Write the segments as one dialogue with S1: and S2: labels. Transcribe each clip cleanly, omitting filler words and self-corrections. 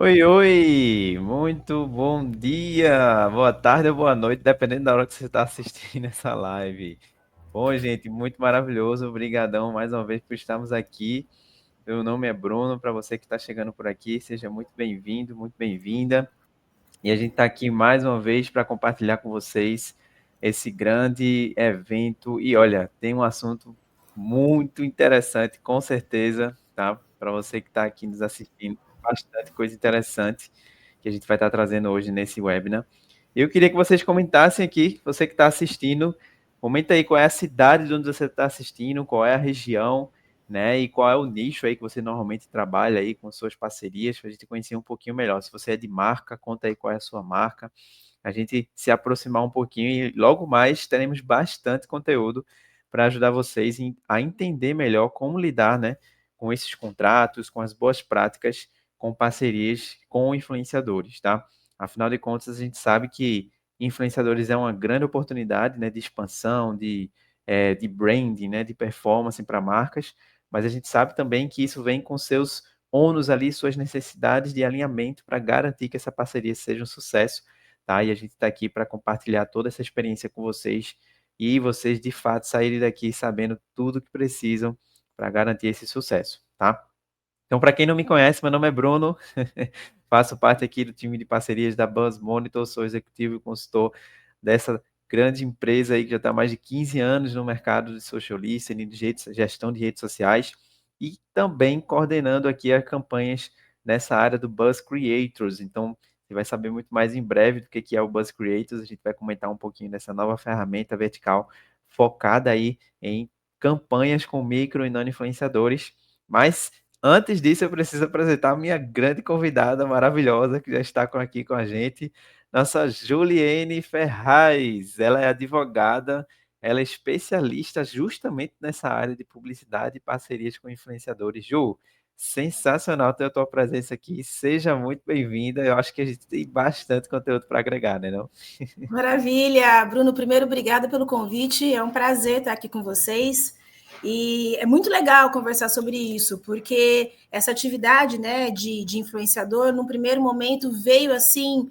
S1: Oi, oi! Muito bom dia, boa tarde ou boa noite, dependendo da hora que você está assistindo essa live. Bom, gente, muito maravilhoso. Obrigadão mais uma vez por estarmos aqui. Meu nome é Bruno. Para você que está chegando por aqui, seja muito bem-vindo, muito bem-vinda. E a gente está aqui mais uma vez para compartilhar com vocês esse grande evento. E olha, tem um assunto muito interessante, com certeza, tá? Para você que está aqui nos assistindo, bastante coisa interessante que a gente vai estar trazendo hoje nesse webinar. Eu queria que vocês comentassem aqui, você que está assistindo, comenta aí qual é a cidade de onde você está assistindo, qual é a região, né? E qual é o nicho aí que você normalmente trabalha aí com suas parcerias, para a gente conhecer um pouquinho melhor. Se você é de marca, conta aí qual é a sua marca, a gente se aproximar um pouquinho e logo mais teremos bastante conteúdo para ajudar vocês a entender melhor como lidar, né, com esses contratos, com as boas práticas, com parcerias com influenciadores, tá? Afinal de contas, a gente sabe que influenciadores é uma grande oportunidade, né, de expansão, de branding, né, de performance para marcas, mas a gente sabe também que isso vem com seus ônus ali, suas necessidades de alinhamento para garantir que essa parceria seja um sucesso, tá? E a gente está aqui para compartilhar toda essa experiência com vocês e vocês de fato saírem daqui sabendo tudo que precisam para garantir esse sucesso, tá? Então, para quem não me conhece, meu nome é Bruno, faço parte aqui do time de parcerias da Buzz Monitor, sou executivo e consultor dessa grande empresa aí que já está há mais de 15 anos no mercado de social listening, gestão de redes sociais e também coordenando aqui as campanhas nessa área do Buzz Creators. Então, você vai saber muito mais em breve do que é o Buzz Creators, a gente vai comentar um pouquinho dessa nova ferramenta vertical focada aí em campanhas com micro e nano influenciadores, mas antes disso, eu preciso apresentar a minha grande convidada maravilhosa que já está aqui com a gente, nossa Juliene Ferraz. Ela é advogada, ela é especialista justamente nessa área de publicidade e parcerias com influenciadores. Ju, sensacional ter a tua presença aqui. Seja muito bem-vinda. Eu acho que a gente tem bastante conteúdo para agregar, né, não?
S2: Maravilha, Bruno. Primeiro, obrigada pelo convite. É um prazer estar aqui com vocês. E é muito legal conversar sobre isso, porque essa atividade, né, de influenciador, no primeiro momento, veio assim,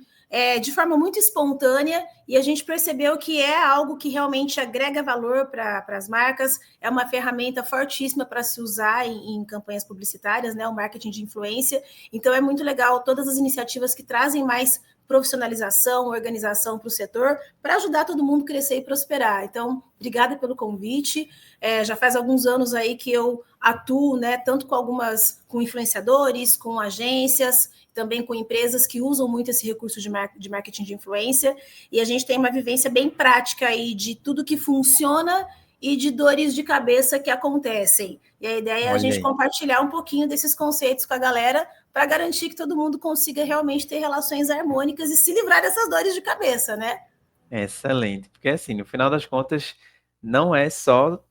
S2: de forma muito espontânea, e a gente percebeu que é algo que realmente agrega valor para as marcas, é uma ferramenta fortíssima para se usar em campanhas publicitárias, né, o marketing de influência. Então, é muito legal todas as iniciativas que trazem mais profissionalização, organização para o setor, para ajudar todo mundo a crescer e prosperar. Então, obrigada pelo convite. Já faz alguns anos aí que eu atuo, né, tanto com influenciadores, com agências, também com empresas que usam muito esse recurso de marketing de influência, e a gente tem uma vivência bem prática aí de tudo que funciona e de dores de cabeça que acontecem. E a ideia é a
S1: Olha
S2: gente
S1: aí.
S2: compartilhar um pouquinho desses conceitos com a galera para garantir que todo mundo consiga realmente ter relações harmônicas e se livrar dessas dores de cabeça, né?
S1: Excelente, porque assim, no final das contas, não é só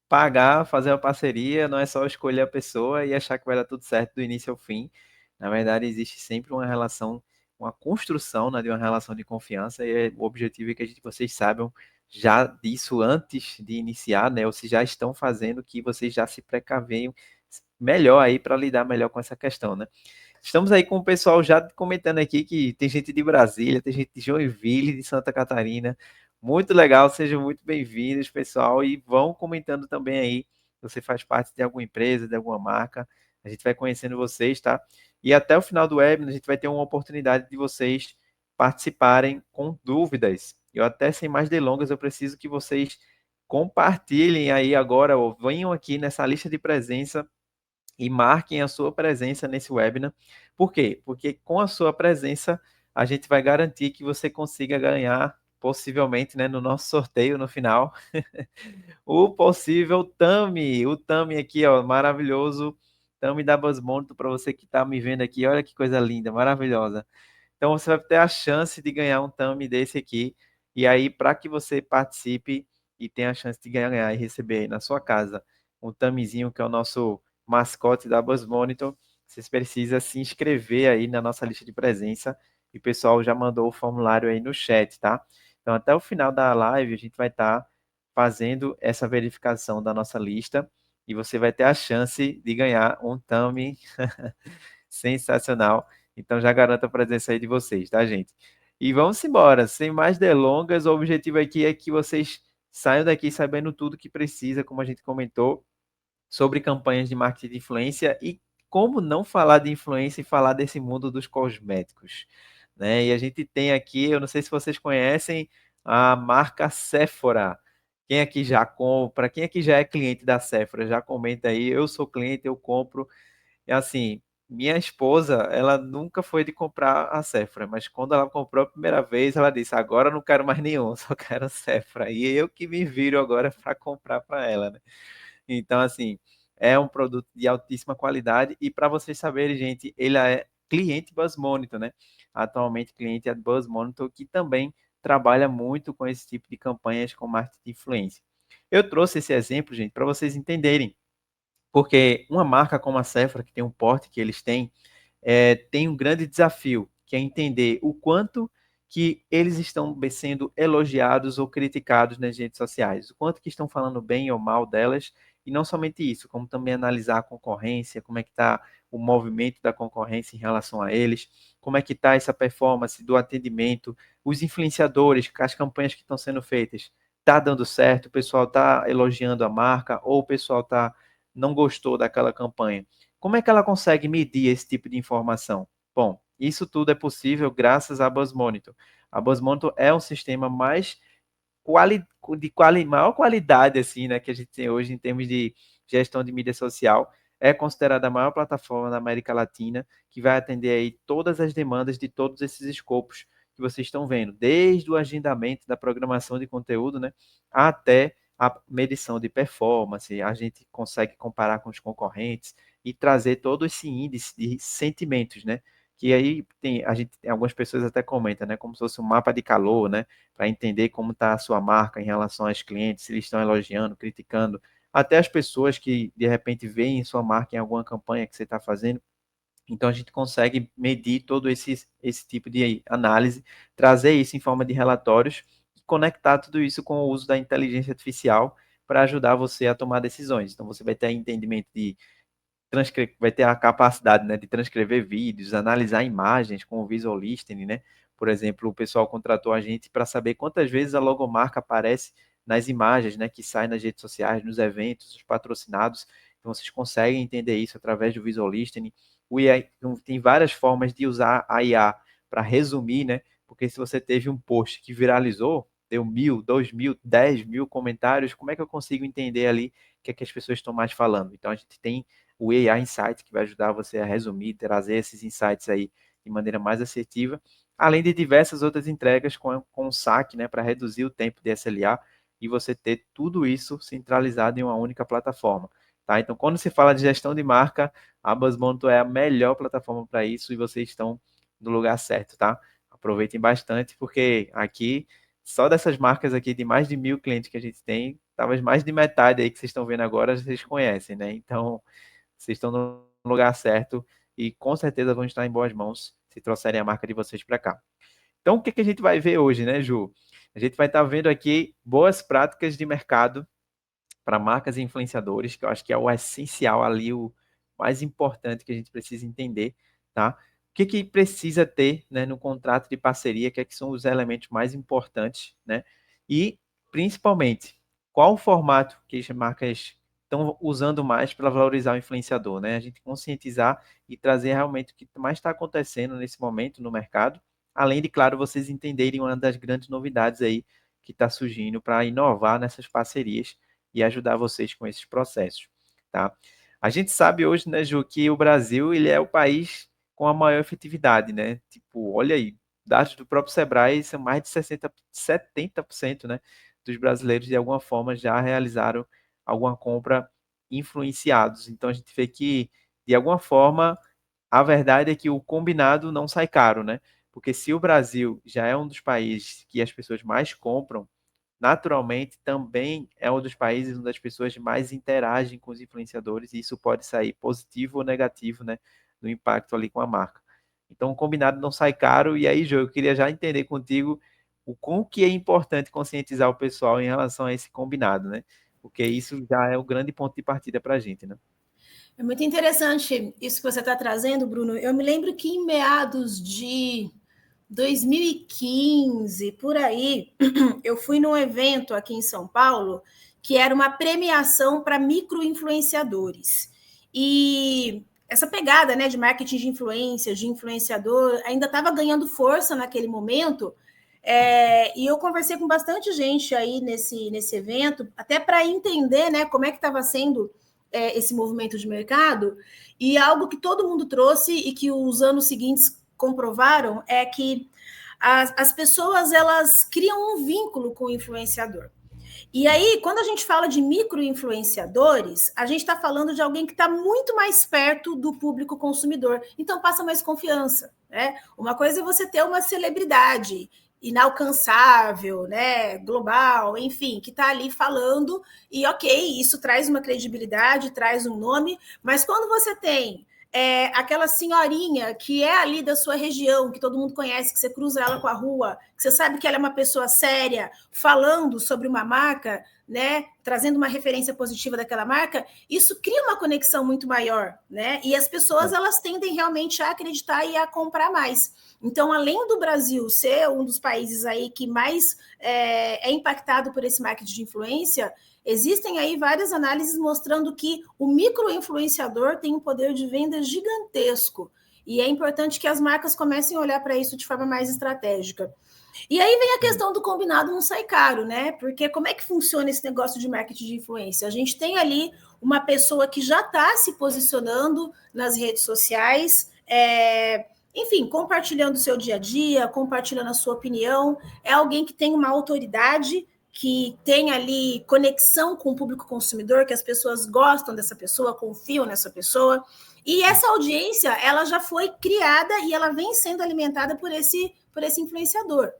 S1: pagar, fazer uma parceria, não é só escolher a pessoa e achar que vai dar tudo certo do início ao fim. Na verdade, existe sempre uma relação, uma construção, né, de uma relação de confiança e o objetivo é que vocês saibam já disso antes de iniciar, né, ou se já estão fazendo, que vocês já se precavenham melhor aí para lidar melhor com essa questão, né? Estamos aí com o pessoal já comentando aqui que tem gente de Brasília, tem gente de Joinville, de Santa Catarina. Muito legal, sejam muito bem-vindos, pessoal. E vão comentando também aí. Você faz parte de alguma empresa, de alguma marca. A gente vai conhecendo vocês, tá? E até o final do webinar, a gente vai ter uma oportunidade de vocês participarem com dúvidas. Eu até sem mais delongas, eu preciso que vocês compartilhem aí agora, ou venham aqui nessa lista de presença e marquem a sua presença nesse webinar. Por quê? Porque com a sua presença, a gente vai garantir que você consiga ganhar, possivelmente, né, no nosso sorteio no final, o possível Tami. O Tami aqui, ó, maravilhoso. Tami da Busmonto, para você que está me vendo aqui, olha que coisa linda, maravilhosa. Então você vai ter a chance de ganhar um Tami desse aqui. E aí, para que você participe e tenha a chance de ganhar e receber aí na sua casa um Tamizinho, que é o nosso mascote da Buzz Monitor, vocês precisam se inscrever aí na nossa lista de presença. E o pessoal já mandou o formulário aí no chat, tá? Então, até o final da live, a gente vai estar fazendo essa verificação da nossa lista e você vai ter a chance de ganhar um Tami sensacional. Então já garanto a presença aí de vocês, tá, gente? E vamos embora, sem mais delongas, o objetivo aqui é que vocês saiam daqui sabendo tudo que precisa, como a gente comentou, sobre campanhas de marketing de influência e como não falar de influência e falar desse mundo dos cosméticos, né? E a gente tem aqui, eu não sei se vocês conhecem a marca Sephora. Quem aqui já compra, quem aqui já é cliente da Sephora, já comenta aí, eu sou cliente, eu compro. É assim, minha esposa, ela nunca foi de comprar a Sephora, mas quando ela comprou a primeira vez, ela disse: agora eu não quero mais nenhum, só quero a Sephora. E eu que me viro agora para comprar para ela, né? Então, assim, é um produto de altíssima qualidade e para vocês saberem, gente, ele é cliente Buzz Monitor, né? Atualmente cliente é Buzz Monitor, que também trabalha muito com esse tipo de campanhas com marketing de influência. Eu trouxe esse exemplo, gente, para vocês entenderem, porque uma marca como a Sephora, que tem um porte que eles têm, tem um grande desafio, que é entender o quanto que eles estão sendo elogiados ou criticados nas redes sociais, o quanto que estão falando bem ou mal delas, e não somente isso, como também analisar a concorrência, como é que está o movimento da concorrência em relação a eles, como é que está essa performance do atendimento, os influenciadores, as campanhas que estão sendo feitas, está dando certo, o pessoal está elogiando a marca, ou o pessoal não gostou daquela campanha. Como é que ela consegue medir esse tipo de informação? Bom, isso tudo é possível graças à Buzz Monitor. A Buzz Monitor é um sistema mais maior qualidade assim, né, que a gente tem hoje em termos de gestão de mídia social. É considerada a maior plataforma da América Latina, que vai atender aí todas as demandas de todos esses escopos que vocês estão vendo, desde o agendamento da programação de conteúdo, né, até a medição de performance. A gente consegue comparar com os concorrentes e trazer todo esse índice de sentimentos, né? Que aí a gente tem algumas pessoas até comentam, né? Como se fosse um mapa de calor, né? Para entender como está a sua marca em relação aos clientes, se eles estão elogiando, criticando, até as pessoas que de repente veem sua marca em alguma campanha que você está fazendo. Então a gente consegue medir todo esse tipo de análise, trazer isso em forma de relatórios e conectar tudo isso com o uso da inteligência artificial para ajudar você a tomar decisões. Então você vai ter entendimento de vai ter a capacidade, né, de transcrever vídeos, analisar imagens com o visual listening, né? Por exemplo, o pessoal contratou a gente para saber quantas vezes a logomarca aparece nas imagens, né, que saem nas redes sociais, nos eventos, os patrocinados. Então vocês conseguem entender isso através do visual listening. O IA, então, tem várias formas de usar a IA para resumir, né? Porque se você teve um post que viralizou, deu 1.000, 2.000, 10.000 comentários, como é que eu consigo entender ali o que é que as pessoas estão mais falando? Então a gente tem o AI Insight, que vai ajudar você a resumir, trazer esses insights aí de maneira mais assertiva, além de diversas outras entregas com o saque, né, para reduzir o tempo de SLA e você ter tudo isso centralizado em uma única plataforma. Tá? Então, quando se fala de gestão de marca, a BuzzMonitor é a melhor plataforma para isso e vocês estão no lugar certo, tá? Aproveitem bastante, porque aqui, só dessas marcas aqui de mais de 1.000 clientes que a gente tem, talvez mais de metade aí que vocês estão vendo agora, vocês conhecem, né? Então, vocês estão no lugar certo e com certeza vão estar em boas mãos se trouxerem a marca de vocês para cá. Então, o que, que a gente vai ver hoje, né, Ju? A gente vai estar vendo aqui boas práticas de mercado para marcas e influenciadores, que eu acho que é o essencial ali, o mais importante que a gente precisa entender, tá? O que, que precisa ter, né, no contrato de parceria, que são os elementos mais importantes, né? E, principalmente, qual o formato que as marcas estão usando mais para valorizar o influenciador, né? A gente conscientizar e trazer realmente o que mais está acontecendo nesse momento no mercado, além de, claro, vocês entenderem uma das grandes novidades aí que está surgindo para inovar nessas parcerias e ajudar vocês com esses processos, tá? A gente sabe hoje, né, Ju, que o Brasil ele é o país com a maior efetividade, né? Tipo, olha aí, dados do próprio Sebrae são mais de 60, 70%, né, dos brasileiros de alguma forma já realizaram alguma compra influenciados. Então a gente vê que de alguma forma a verdade é que o combinado não sai caro, né? Porque se o Brasil já é um dos países que as pessoas mais compram, naturalmente também é um dos países onde as pessoas mais interagem com os influenciadores e isso pode sair positivo ou negativo, né, no impacto ali com a marca. Então, o combinado não sai caro e aí, Jô, eu queria já entender contigo o como que é importante conscientizar o pessoal em relação a esse combinado, né? Porque isso já é o grande ponto de partida para a gente, né?
S2: É muito interessante isso que você está trazendo, Bruno. Eu me lembro que em meados de 2015, por aí, eu fui num evento aqui em São Paulo que era uma premiação para micro-influenciadores. E essa pegada, né, de marketing de influência, de influenciador, ainda estava ganhando força naquele momento. E eu conversei com bastante gente aí nesse evento, até para entender, né, como é que estava sendo esse movimento de mercado. E algo que todo mundo trouxe e que os anos seguintes comprovaram é que as pessoas elas criam um vínculo com o influenciador. E aí, quando a gente fala de micro-influenciadores, a gente está falando de alguém que está muito mais perto do público consumidor, então passa mais confiança. Né? Uma coisa é você ter uma celebridade inalcançável, né, global, enfim, que está ali falando, e ok, isso traz uma credibilidade, traz um nome, mas quando você tem aquela senhorinha que é ali da sua região, que todo mundo conhece, que você cruza ela com a rua, que você sabe que ela é uma pessoa séria, falando sobre uma marca, né, trazendo uma referência positiva daquela marca, isso cria uma conexão muito maior, né? E as pessoas elas tendem realmente a acreditar e a comprar mais. Então, além do Brasil ser um dos países aí que mais é impactado por esse marketing de influência, existem aí várias análises mostrando que o micro-influenciador tem um poder de venda gigantesco. E é importante que as marcas comecem a olhar para isso de forma mais estratégica. E aí vem a questão do combinado não sai caro, né? Porque como é que funciona esse negócio de marketing de influência? A gente tem ali uma pessoa que já está se posicionando nas redes sociais, enfim, compartilhando o seu dia a dia, compartilhando a sua opinião, é alguém que tem uma autoridade, que tem ali conexão com o público consumidor, que as pessoas gostam dessa pessoa, confiam nessa pessoa. E essa audiência, ela já foi criada e ela vem sendo alimentada por esse influenciador.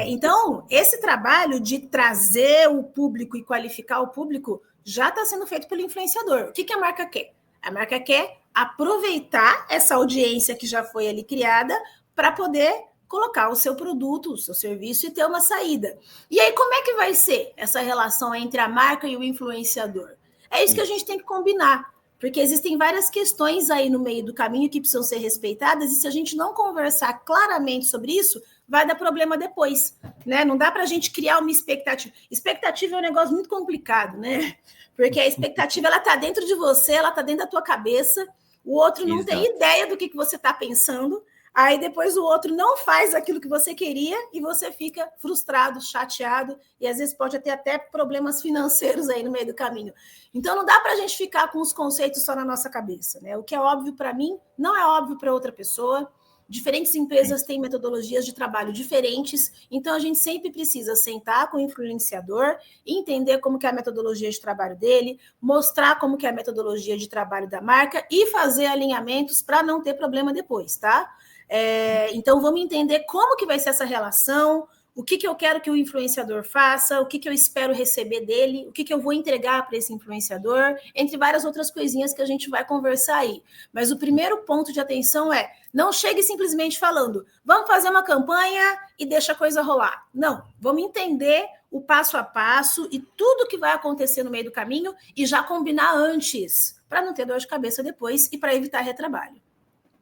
S2: Então, esse trabalho de trazer o público e qualificar o público já está sendo feito pelo influenciador. O que a marca quer? A marca quer aproveitar essa audiência que já foi ali criada para poder colocar o seu produto, o seu serviço e ter uma saída. E aí, como é que vai ser essa relação entre a marca e o influenciador? É isso que a gente tem que combinar, porque existem várias questões aí no meio do caminho que precisam ser respeitadas, e se a gente não conversar claramente sobre isso, vai dar problema depois, né? Não dá para a gente criar uma expectativa. Expectativa é um negócio muito complicado, né? Porque a expectativa ela está dentro de você, ela está dentro da tua cabeça, o outro não
S1: Exato.
S2: tem ideia do que você está pensando, aí depois o outro não faz aquilo que você queria e você fica frustrado, chateado e às vezes pode ter até problemas financeiros aí no meio do caminho. Então não dá para a gente ficar com os conceitos só na nossa cabeça, né? O que é óbvio para mim não é óbvio para outra pessoa. Diferentes empresas têm metodologias de trabalho diferentes, então a gente sempre precisa sentar com o influenciador, entender como que é a metodologia de trabalho dele, mostrar como que é a metodologia de trabalho da marca e fazer alinhamentos para não ter problema depois, tá? Então vamos entender como que vai ser essa relação, o que eu quero que o influenciador faça, o que eu espero receber dele, o que eu vou entregar para esse influenciador, entre várias outras coisinhas que a gente vai conversar aí. Mas o primeiro ponto de atenção é, não chegue simplesmente falando, vamos fazer uma campanha e deixa a coisa rolar. Não, vamos entender o passo a passo e tudo que vai acontecer no meio do caminho e já combinar antes, para não ter dor de cabeça depois e para evitar retrabalho.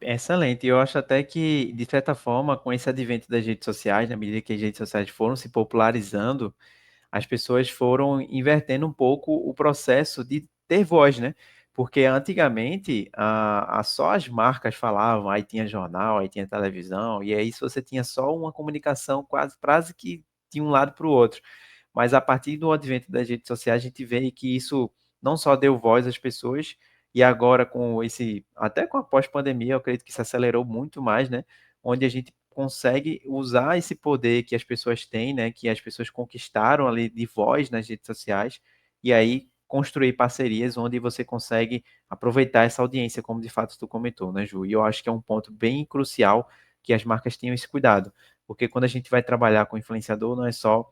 S1: Excelente. Eu acho até que, de certa forma, com esse advento das redes sociais, na medida que as redes sociais foram se popularizando, as pessoas foram invertendo um pouco o processo de ter voz, né? Porque antigamente só as marcas falavam, aí tinha jornal, aí tinha televisão, e aí você tinha só uma comunicação quase que de um lado para o outro. Mas a partir do advento das redes sociais, a gente vê que isso não só deu voz às pessoas, e agora com até com a pós-pandemia, eu acredito que se acelerou muito mais, né? Onde a gente consegue usar esse poder que as pessoas têm, né? Que as pessoas conquistaram ali de voz nas redes sociais, e aí construir parcerias onde você consegue aproveitar essa audiência, como de fato tu comentou, né, Ju? E eu acho que é um ponto bem crucial que as marcas tenham esse cuidado, porque quando a gente vai trabalhar com influenciador, não é só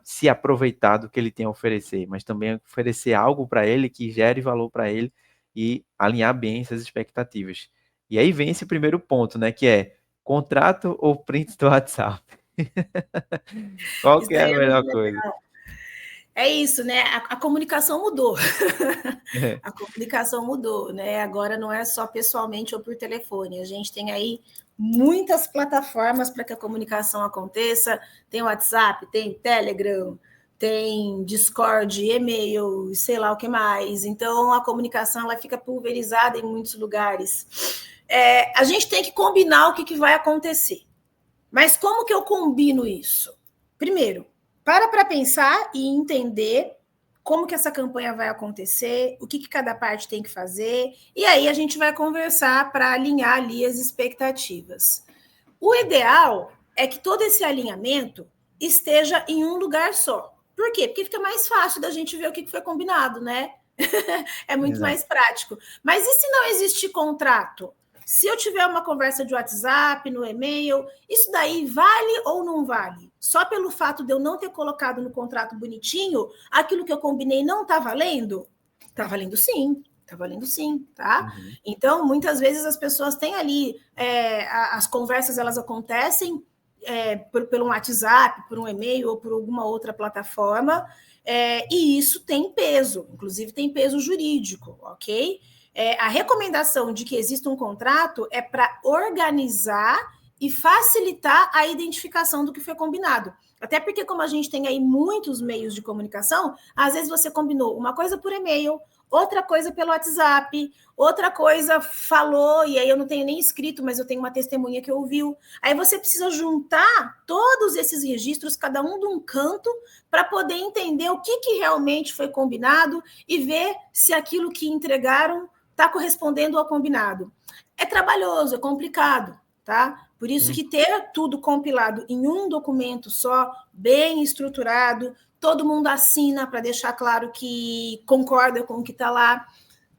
S1: se aproveitar do que ele tem a oferecer, mas também oferecer algo para ele que gere valor para ele e alinhar bem essas expectativas. E aí vem esse primeiro ponto, né, que é contrato ou print do WhatsApp? Qual
S2: Isso
S1: que é
S2: daí
S1: a
S2: é muito
S1: melhor coisa?
S2: legal. É isso, né? A comunicação mudou.
S1: É,
S2: A comunicação mudou, né? Agora não é só pessoalmente ou por telefone. A gente tem aí muitas plataformas para que a comunicação aconteça. Tem WhatsApp, tem Telegram, tem Discord, e-mail, sei lá o que mais. Então a comunicação ela fica pulverizada em muitos lugares. A gente tem que combinar o que vai acontecer. Mas como que eu combino isso? Primeiro, para pensar e entender como que essa campanha vai acontecer, o que cada parte tem que fazer, e aí a gente vai conversar para alinhar ali as expectativas. O ideal é que todo esse alinhamento esteja em um lugar só. Por quê? Porque fica mais fácil da gente ver o que foi combinado, né? É muito
S1: exato.
S2: mais prático. Mas e se não existir contrato? Se eu tiver uma conversa de WhatsApp, no e-mail, isso daí vale ou não vale? Só pelo fato de eu não ter colocado no contrato bonitinho, aquilo que eu combinei não está valendo? Está valendo sim. Está valendo sim, tá?
S1: Uhum.
S2: Então, muitas vezes as pessoas têm ali, as conversas elas acontecem pelo WhatsApp, por um e-mail ou por alguma outra plataforma, e isso tem peso, inclusive tem peso jurídico, ok? A recomendação de que exista um contrato é para organizar e facilitar a identificação do que foi combinado. Até porque, como a gente tem aí muitos meios de comunicação, às vezes você combinou uma coisa por e-mail, outra coisa pelo WhatsApp, outra coisa falou, e aí eu não tenho nem escrito, mas eu tenho uma testemunha que ouviu. Aí você precisa juntar todos esses registros, cada um de um canto, para poder entender o que realmente foi combinado e ver se aquilo que entregaram está correspondendo ao combinado. É trabalhoso, é complicado, tá? Por isso
S1: Hum.
S2: que ter tudo compilado em um documento só, bem estruturado, todo mundo assina para deixar claro que concorda com o que está lá.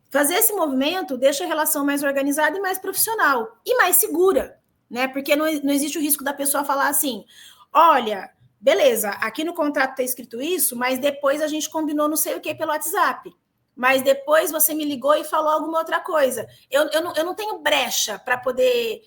S2: Fazer esse movimento deixa a relação mais organizada e mais profissional e mais segura, né? Porque não existe o risco da pessoa falar assim: olha, beleza, aqui no contrato está escrito isso, mas depois a gente combinou não sei o que pelo WhatsApp. Mas depois você me ligou e falou alguma outra coisa. Eu não tenho brecha para poder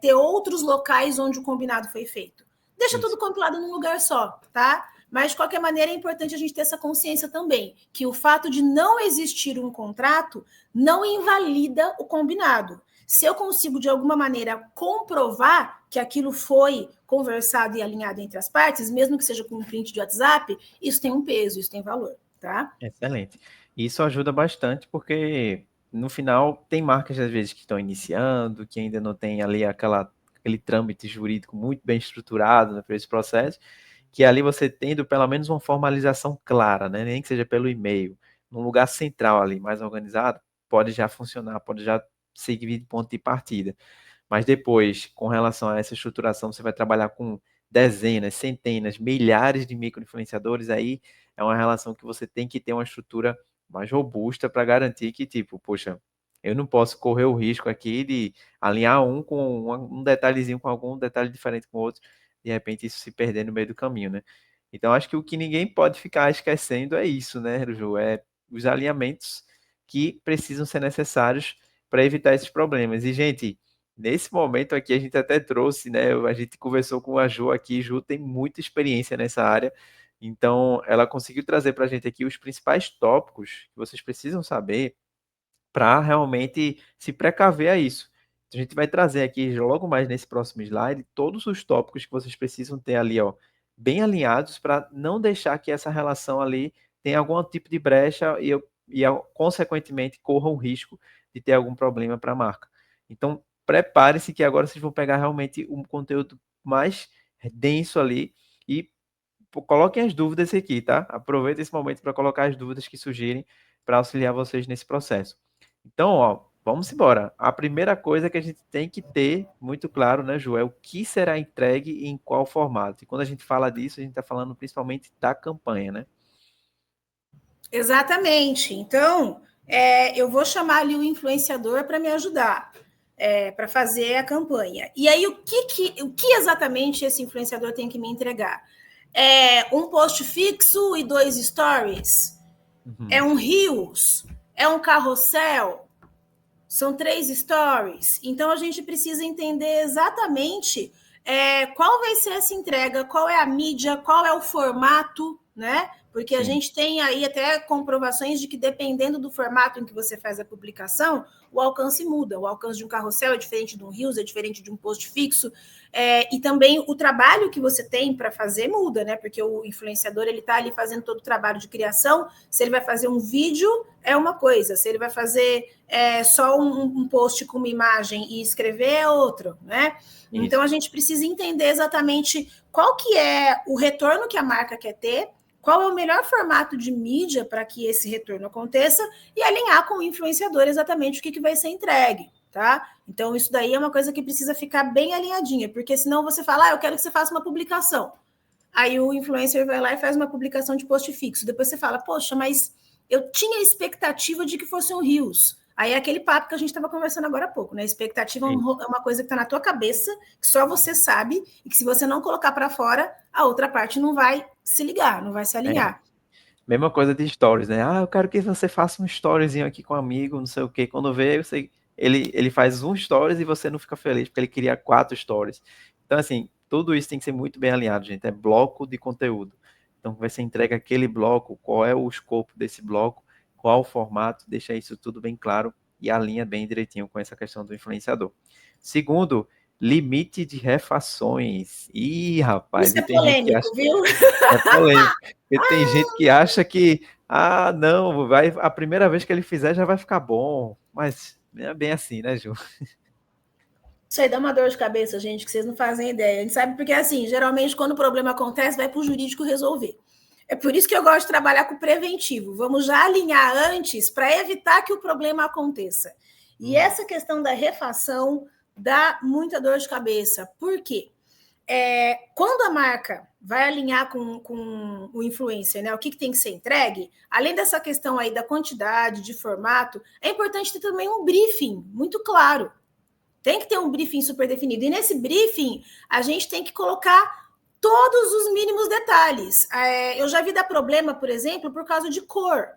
S2: ter outros locais onde o combinado foi feito. Deixa
S1: Isso.
S2: tudo compilado num lugar só, tá? Mas, de qualquer maneira, é importante a gente ter essa consciência também, que o fato de não existir um contrato não invalida o combinado. Se eu consigo, de alguma maneira, comprovar que aquilo foi conversado e alinhado entre as partes, mesmo que seja com um print de WhatsApp, isso tem um peso, isso tem valor, tá?
S1: Excelente. Isso ajuda bastante porque no final tem marcas às vezes que estão iniciando, que ainda não tem ali aquele trâmite jurídico muito bem estruturado, né, para esse processo, que ali você tendo pelo menos uma formalização clara, né, nem que seja pelo e-mail, num lugar central ali, mais organizado, pode já funcionar, pode já servir de ponto de partida. Mas depois, com relação a essa estruturação, você vai trabalhar com dezenas, centenas, milhares de micro-influenciadores, aí é uma relação que você tem que ter uma estrutura mais robusta para garantir que, tipo, poxa, eu não posso correr o risco aqui de alinhar um com um detalhezinho com algum detalhe diferente com o outro, de repente isso se perder no meio do caminho, né? Então, acho que o que ninguém pode ficar esquecendo é isso, né, Ju? É os alinhamentos que precisam ser necessários para evitar esses problemas. E, gente, nesse momento aqui a gente até trouxe, né? A gente conversou com a Ju aqui, Ju tem muita experiência nessa área, então ela conseguiu trazer para a gente aqui os principais tópicos que vocês precisam saber para realmente se precaver a isso. Então, a gente vai trazer aqui logo mais nesse próximo slide todos os tópicos que vocês precisam ter ali, ó, bem alinhados para não deixar que essa relação ali tenha algum tipo de brecha consequentemente corra o risco de ter algum problema para a marca. Então, prepare-se que agora vocês vão pegar realmente um conteúdo mais denso ali e coloquem as dúvidas aqui, tá? Aproveita esse momento para colocar as dúvidas que surgirem para auxiliar vocês nesse processo. Então, ó, vamos embora. A primeira coisa que a gente tem que ter muito claro, né, Ju, é o que será entregue e em qual formato. E quando a gente fala disso, a gente está falando principalmente da campanha, né?
S2: Exatamente. Então, eu vou chamar ali o influenciador para me ajudar, para fazer a campanha. E aí, o que exatamente esse influenciador tem que me entregar? É um post fixo e 2 stories? É
S1: Uhum.
S2: um Reels? É um carrossel? São 3 stories. Então, a gente precisa entender exatamente qual vai ser essa entrega, qual é a mídia, qual é o formato, né? porque a gente tem aí até comprovações de que, dependendo do formato em que você faz a publicação, o alcance muda. O alcance de um carrossel é diferente de um Reels, é diferente de um post fixo, e também o trabalho que você tem para fazer muda, né? Porque o influenciador, ele está ali fazendo todo o trabalho de criação. Se ele vai fazer um vídeo, é uma coisa. Se ele vai fazer só um post com uma imagem e escrever, é outro, né? Isso. Então, a gente precisa entender exatamente qual que é o retorno que a marca quer ter, qual é o melhor formato de mídia para que esse retorno aconteça e alinhar com o influenciador exatamente o que vai ser entregue, tá? Então, isso daí é uma coisa que precisa ficar bem alinhadinha, porque senão você fala, eu quero que você faça uma publicação. Aí o influencer vai lá e faz uma publicação de post fixo. Depois você fala, poxa, mas eu tinha expectativa de que fosse um Reels. Aí é aquele papo que a gente estava conversando agora há pouco, né? Expectativa é uma coisa que está na tua cabeça, que só você sabe, e que se você não colocar para fora, a outra parte não vai se ligar, não vai se alinhar.
S1: Mesma coisa de stories, né? Eu quero que você faça um storyzinho aqui com um amigo, não sei o quê. Quando vê, ele faz um stories e você não fica feliz, porque ele queria 4 stories. Então, assim, tudo isso tem que ser muito bem alinhado, gente. É bloco de conteúdo. Então, você entrega aquele bloco, qual é o escopo desse bloco, qual o formato, deixa isso tudo bem claro e alinha bem direitinho com essa questão do influenciador. Segundo, limite de refações. Ih, rapaz,
S2: isso é polêmico, viu?
S1: É polêmico. Porque tem gente que acha que, não, a primeira vez que ele fizer já vai ficar bom. Mas não é bem assim, né, Ju?
S2: Isso aí dá uma dor de cabeça, gente, que vocês não fazem ideia. A gente sabe porque, assim, geralmente quando o problema acontece, vai para o jurídico resolver. É por isso que eu gosto de trabalhar com preventivo. Vamos já alinhar antes para evitar que o problema aconteça. E essa questão da refação dá muita dor de cabeça. Por quê? Quando a marca vai alinhar com o influencer, né, o que tem que ser entregue, além dessa questão aí da quantidade, de formato, é importante ter também um briefing muito claro. Tem que ter um briefing super definido. E nesse briefing, a gente tem que colocar todos os mínimos detalhes. Eu já vi dar problema, por exemplo, por causa de cor.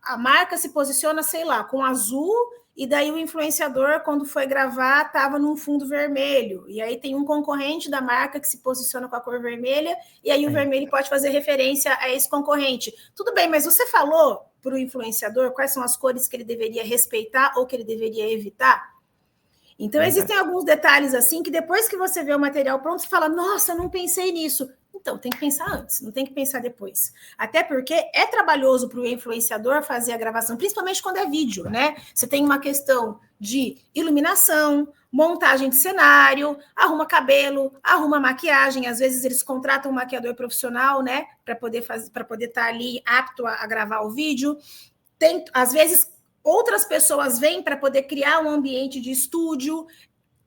S2: A marca se posiciona, sei lá, com azul, e daí o influenciador, quando foi gravar, estava num fundo vermelho. E aí tem um concorrente da marca que se posiciona com a cor vermelha, e aí o vermelho pode fazer referência a esse concorrente. Tudo bem, mas você falou para o influenciador quais são as cores que ele deveria respeitar ou que ele deveria evitar? Então, existem alguns detalhes assim que depois que você vê o material pronto, você fala, nossa, não pensei nisso. Então, tem que pensar antes, não tem que pensar depois. Até porque é trabalhoso para o influenciador fazer a gravação, principalmente quando é vídeo, né? Você tem uma questão de iluminação, montagem de cenário, arruma cabelo, arruma maquiagem. Às vezes eles contratam um maquiador profissional, né? Para poder estar ali apto a gravar o vídeo. Às vezes outras pessoas vêm para poder criar um ambiente de estúdio.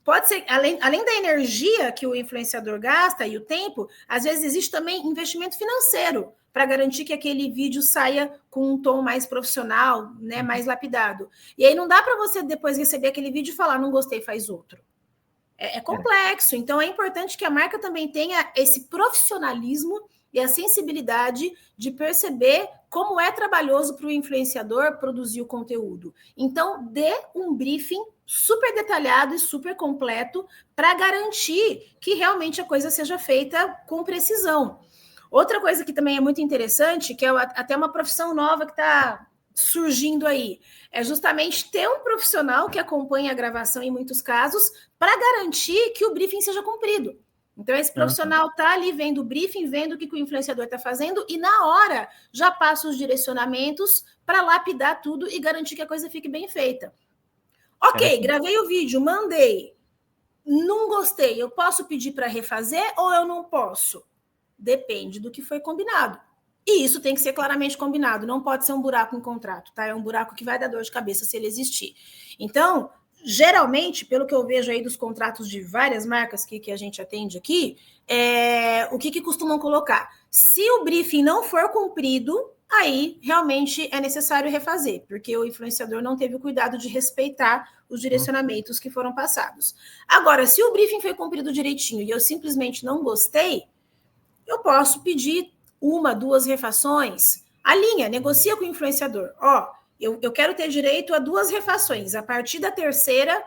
S2: Pode ser, além da energia que o influenciador gasta e o tempo, às vezes existe também investimento financeiro para garantir que aquele vídeo saia com um tom mais profissional, né, mais lapidado. E aí não dá para você depois receber aquele vídeo e falar, não gostei, faz outro. É complexo, então é importante que a marca também tenha esse profissionalismo e a sensibilidade de perceber como é trabalhoso para o influenciador produzir o conteúdo. Então, dê um briefing super detalhado e super completo para garantir que realmente a coisa seja feita com precisão. Outra coisa que também é muito interessante, que é até uma profissão nova que está surgindo aí, é justamente ter um profissional que acompanhe a gravação em muitos casos para garantir que o briefing seja cumprido. Então, esse profissional está ali vendo o briefing, vendo o que o influenciador está fazendo e, na hora, já passa os direcionamentos para lapidar tudo e garantir que a coisa fique bem feita. Ok, gravei o vídeo, mandei. Não gostei, eu posso pedir para refazer ou eu não posso? Depende do que foi combinado. E isso tem que ser claramente combinado, não pode ser um buraco em contrato, tá? É um buraco que vai dar dor de cabeça se ele existir. Então, geralmente, pelo que eu vejo aí dos contratos de várias marcas que a gente atende aqui, o que costumam colocar? Se o briefing não for cumprido, aí realmente é necessário refazer, porque o influenciador não teve o cuidado de respeitar os direcionamentos que foram passados. Agora, se o briefing foi cumprido direitinho e eu simplesmente não gostei, eu posso pedir 1, 2 refações. Alinha, negocia com o influenciador. Eu quero ter direito a 2 refações. A partir da terceira,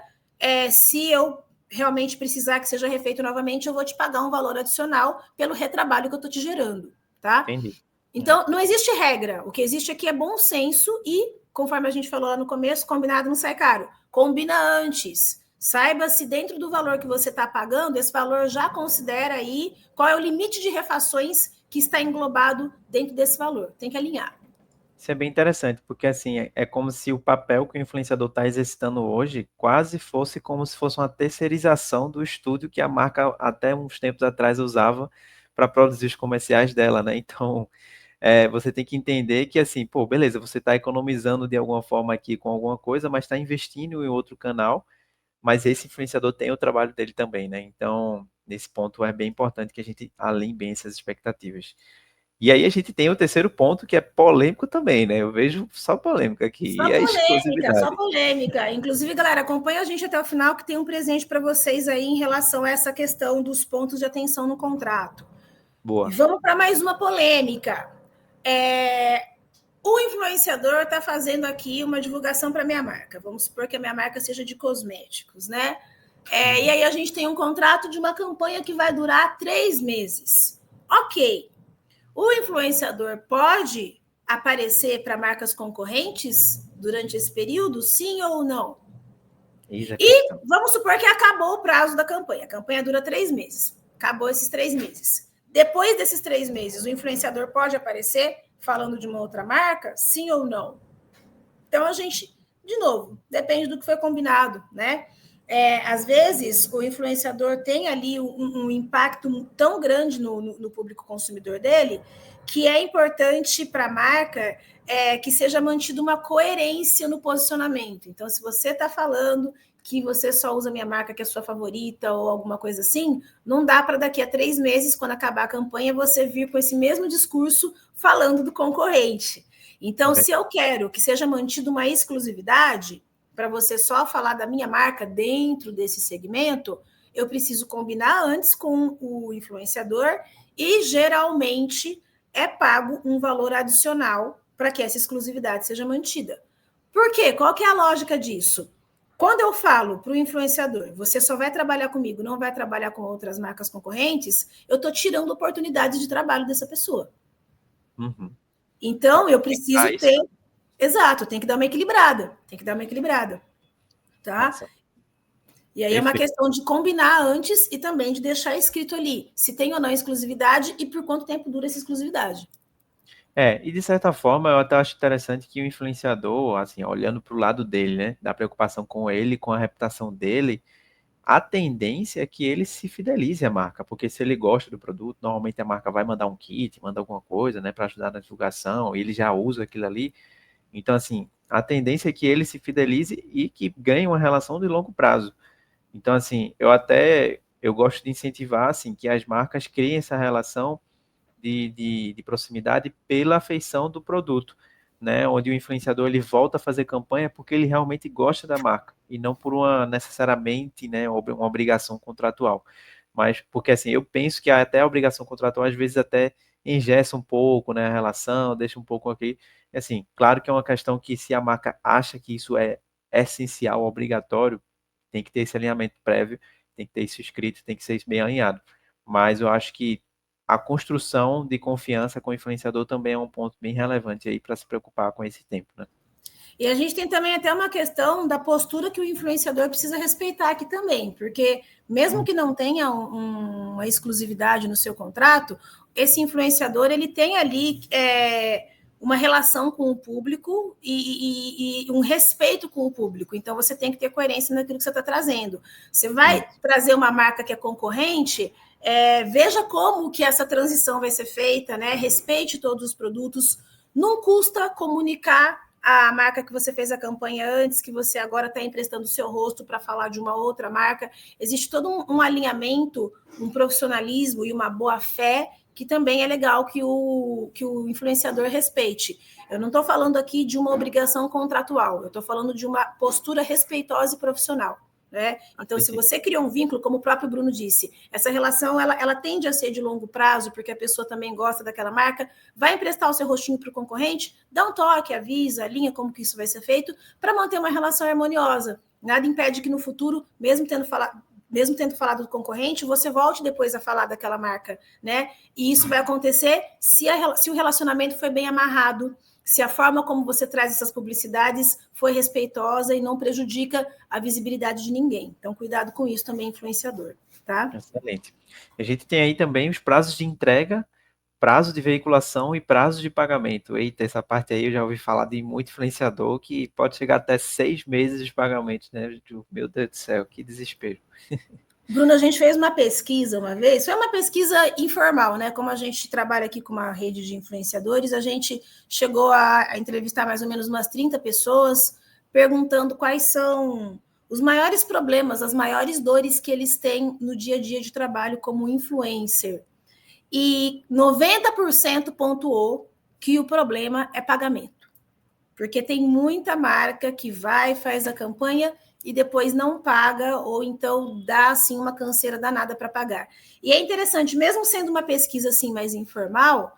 S2: se eu realmente precisar que seja refeito novamente, eu vou te pagar um valor adicional pelo retrabalho que eu estou te gerando. tá?
S1: Entendi.
S2: Então, não existe regra. O que existe aqui é bom senso e, conforme a gente falou lá no começo, combinado não sai caro. Combina antes. Saiba se dentro do valor que você está pagando, esse valor já considera aí qual é o limite de refações que está englobado dentro desse valor. Tem que alinhar.
S1: Isso é bem interessante, porque assim, é como se o papel que o influenciador está exercitando hoje quase fosse como se fosse uma terceirização do estúdio que a marca até uns tempos atrás usava para produzir os comerciais dela, né? Então, você tem que entender que assim, pô, beleza, você está economizando de alguma forma aqui com alguma coisa, mas está investindo em outro canal, mas esse influenciador tem o trabalho dele também, né? Então, nesse ponto é bem importante que a gente alinhe bem essas expectativas. E aí a gente tem o terceiro ponto, que é polêmico também, né? Eu vejo só polêmica aqui, e
S2: Só
S1: a
S2: polêmica, só
S1: exclusividade.
S2: polêmica. Inclusive, galera, acompanha a gente até o final, que tem um presente para vocês aí em relação a essa questão dos pontos de atenção no contrato. E
S1: Boa.
S2: vamos para mais uma polêmica. O influenciador está fazendo aqui uma divulgação para a minha marca. Vamos supor que a minha marca seja de cosméticos, né? E aí a gente tem um contrato de uma campanha que vai durar 3 meses. Ok. O influenciador pode aparecer para marcas concorrentes durante esse período, sim ou não?
S1: Eis a
S2: E
S1: questão.
S2: vamos supor que acabou o prazo da campanha. A campanha dura 3 meses. Acabou esses 3 meses. Depois desses 3 meses, o influenciador pode aparecer falando de uma outra marca, sim ou não? Então, a gente, de novo, depende do que foi combinado, né? Às vezes, o influenciador tem ali um impacto tão grande no público consumidor dele que é importante para a marca que seja mantida uma coerência no posicionamento. Então, se você está falando que você só usa minha marca, que é sua favorita, ou alguma coisa assim, não dá para daqui a 3 meses, quando acabar a campanha, você vir com esse mesmo discurso falando do concorrente. Então, se eu quero que seja mantida uma exclusividade, para você só falar da minha marca dentro desse segmento, eu preciso combinar antes com o influenciador e, geralmente, é pago um valor adicional para que essa exclusividade seja mantida. Por quê? Qual que é a lógica disso? Quando eu falo para o influenciador, você só vai trabalhar comigo, não vai trabalhar com outras marcas concorrentes, eu estou tirando oportunidades de trabalho dessa pessoa.
S1: Uhum.
S2: Então, eu preciso
S1: Isso.
S2: ter... Exato, tem que dar uma equilibrada. Tem que dar uma equilibrada. Tá?
S1: Massa.
S2: E aí é uma
S1: Perfeito.
S2: questão de combinar antes e também de deixar escrito ali se tem ou não exclusividade e por quanto tempo dura essa exclusividade.
S1: E de certa forma eu até acho interessante que o influenciador, assim, olhando para o lado dele, né, da preocupação com ele, com a reputação dele, a tendência é que ele se fidelize à marca, porque se ele gosta do produto, normalmente a marca vai mandar um kit, manda alguma coisa, né, para ajudar na divulgação, e ele já usa aquilo ali. Então, assim, a tendência é que ele se fidelize e que ganhe uma relação de longo prazo. Então, assim, eu gosto de incentivar, assim, que as marcas criem essa relação de proximidade pela afeição do produto, né? Onde o influenciador ele volta a fazer campanha porque ele realmente gosta da marca e não por uma necessariamente, né, uma obrigação contratual. Mas porque assim, eu penso que até a obrigação contratual às vezes até engessa um pouco, né, a relação, deixa um pouco aqui. Assim, claro que é uma questão que se a marca acha que isso é essencial, obrigatório, tem que ter esse alinhamento prévio, tem que ter isso escrito, tem que ser bem alinhado. Mas eu acho que a construção de confiança com o influenciador também é um ponto bem relevante aí para se preocupar com esse tempo, né?
S2: E a gente tem também até uma questão da postura que o influenciador precisa respeitar aqui também, porque mesmo que não tenha uma exclusividade no seu contrato, esse influenciador ele tem ali uma relação com o público e um respeito com o público. Então você tem que ter coerência naquilo que você está trazendo. Você vai trazer uma marca que é concorrente, veja como que essa transição vai ser feita, né? Respeite todos os produtos. Não custa comunicar a marca que você fez a campanha antes, que você agora está emprestando o seu rosto para falar de uma outra marca. Existe todo um alinhamento, um profissionalismo e uma boa-fé que também é legal que o influenciador respeite. Eu não estou falando aqui de uma obrigação contratual, eu estou falando de uma postura respeitosa e profissional. Né? Então, se você criou um vínculo, como o próprio Bruno disse, essa relação ela tende a ser de longo prazo, porque a pessoa também gosta daquela marca, vai emprestar o seu rostinho para o concorrente, dá um toque, avisa, alinha como que isso vai ser feito, para manter uma relação harmoniosa. Nada impede que no futuro, mesmo tendo falado, mesmo tendo falado do concorrente, você volte depois a falar daquela marca, né? E isso vai acontecer se o relacionamento foi bem amarrado, se a forma como você traz essas publicidades foi respeitosa e não prejudica a visibilidade de ninguém. Então, cuidado com isso também, influenciador, tá?
S1: Excelente. A gente tem aí também os prazos de entrega, prazo de veiculação e prazo de pagamento. Eita, essa parte aí eu já ouvi falar de muito influenciador que pode chegar até 6 meses de pagamento, né? Meu Deus do céu, que desespero.
S2: Bruno, a gente fez uma pesquisa uma vez, foi uma pesquisa informal, né? Como a gente trabalha aqui com uma rede de influenciadores, a gente chegou a entrevistar mais ou menos umas 30 pessoas, perguntando quais são os maiores problemas, as maiores dores que eles têm no dia a dia de trabalho como influencer. E 90% pontuou que o problema é pagamento. Porque tem muita marca que vai, faz a campanha e depois não paga, ou então dá assim uma canseira danada para pagar. E é interessante, mesmo sendo uma pesquisa assim mais informal,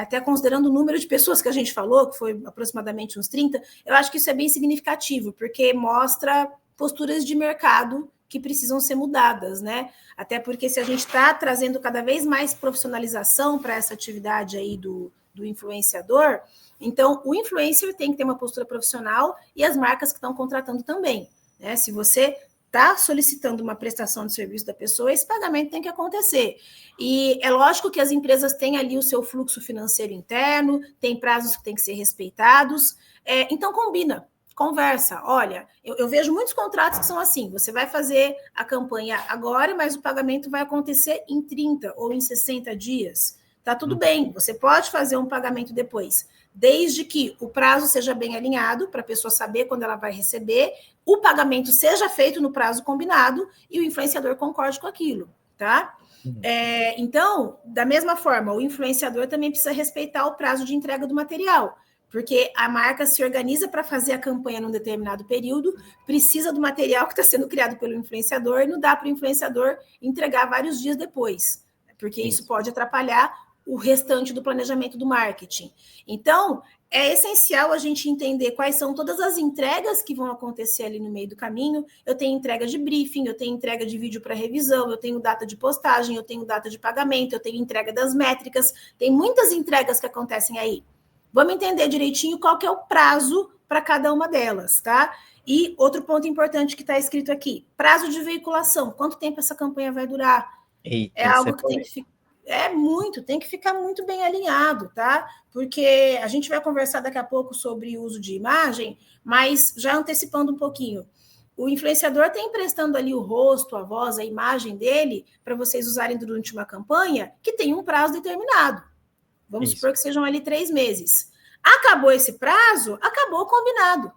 S2: até considerando o número de pessoas que a gente falou, que foi aproximadamente uns 30, eu acho que isso é bem significativo, porque mostra posturas de mercado que precisam ser mudadas, né? Até porque se a gente está trazendo cada vez mais profissionalização para essa atividade aí do influenciador, então o influencer tem que ter uma postura profissional e as marcas que estão contratando também, né? Se você está solicitando uma prestação de serviço da pessoa, esse pagamento tem que acontecer. E é lógico que as empresas têm ali o seu fluxo financeiro interno, tem prazos que têm que ser respeitados, então combina. Conversa, olha, eu vejo muitos contratos que são assim, você vai fazer a campanha agora, mas o pagamento vai acontecer em 30 ou em 60 dias. Tá tudo bem, você pode fazer um pagamento depois, desde que o prazo seja bem alinhado, para a pessoa saber quando ela vai receber, o pagamento seja feito no prazo combinado e o influenciador concorde com aquilo, tá? Então, da mesma forma, o influenciador também precisa respeitar o prazo de entrega do material, porque a marca se organiza para fazer a campanha num determinado período, precisa do material que está sendo criado pelo influenciador e não dá para o influenciador entregar vários dias depois, porque isso pode atrapalhar o restante do planejamento do marketing. Então, é essencial a gente entender quais são todas as entregas que vão acontecer ali no meio do caminho. Eu tenho entrega de briefing, eu tenho entrega de vídeo para revisão, eu tenho data de postagem, eu tenho data de pagamento, eu tenho entrega das métricas, tem muitas entregas que acontecem aí. Vamos entender direitinho qual que é o prazo para cada uma delas, tá? E outro ponto importante que está escrito aqui, prazo de veiculação, quanto tempo essa campanha vai durar?
S1: Eita,
S2: É algo que tem que ficar tem que ficar muito bem alinhado, tá? Porque a gente vai conversar daqui a pouco sobre o uso de imagem, mas já antecipando um pouquinho, o influenciador está emprestando ali o rosto, a voz, a imagem dele para vocês usarem durante uma campanha que tem um prazo determinado. Vamos supor que sejam ali 3 meses. Acabou esse prazo, acabou o combinado.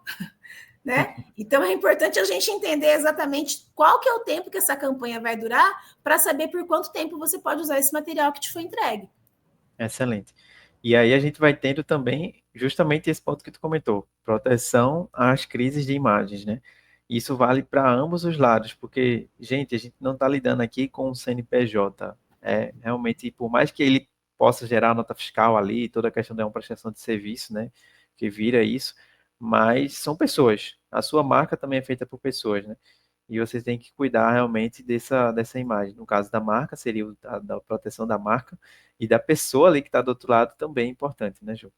S2: Né? Então é importante a gente entender exatamente qual que é o tempo que essa campanha vai durar para saber por quanto tempo você pode usar esse material que te foi entregue.
S1: Excelente. E aí a gente vai tendo também justamente esse ponto que tu comentou, proteção às crises de imagens, né? Isso vale para ambos os lados, porque, gente, a gente não está lidando aqui com o CNPJ. Realmente, por mais que ele possa gerar nota fiscal ali, toda a questão de uma prestação de serviço, né? Que vira isso, mas são pessoas. A sua marca também é feita por pessoas, né? E você tem que cuidar realmente dessa imagem. No caso da marca, seria da proteção da marca e da pessoa ali que está do outro lado também é importante, né, Ju?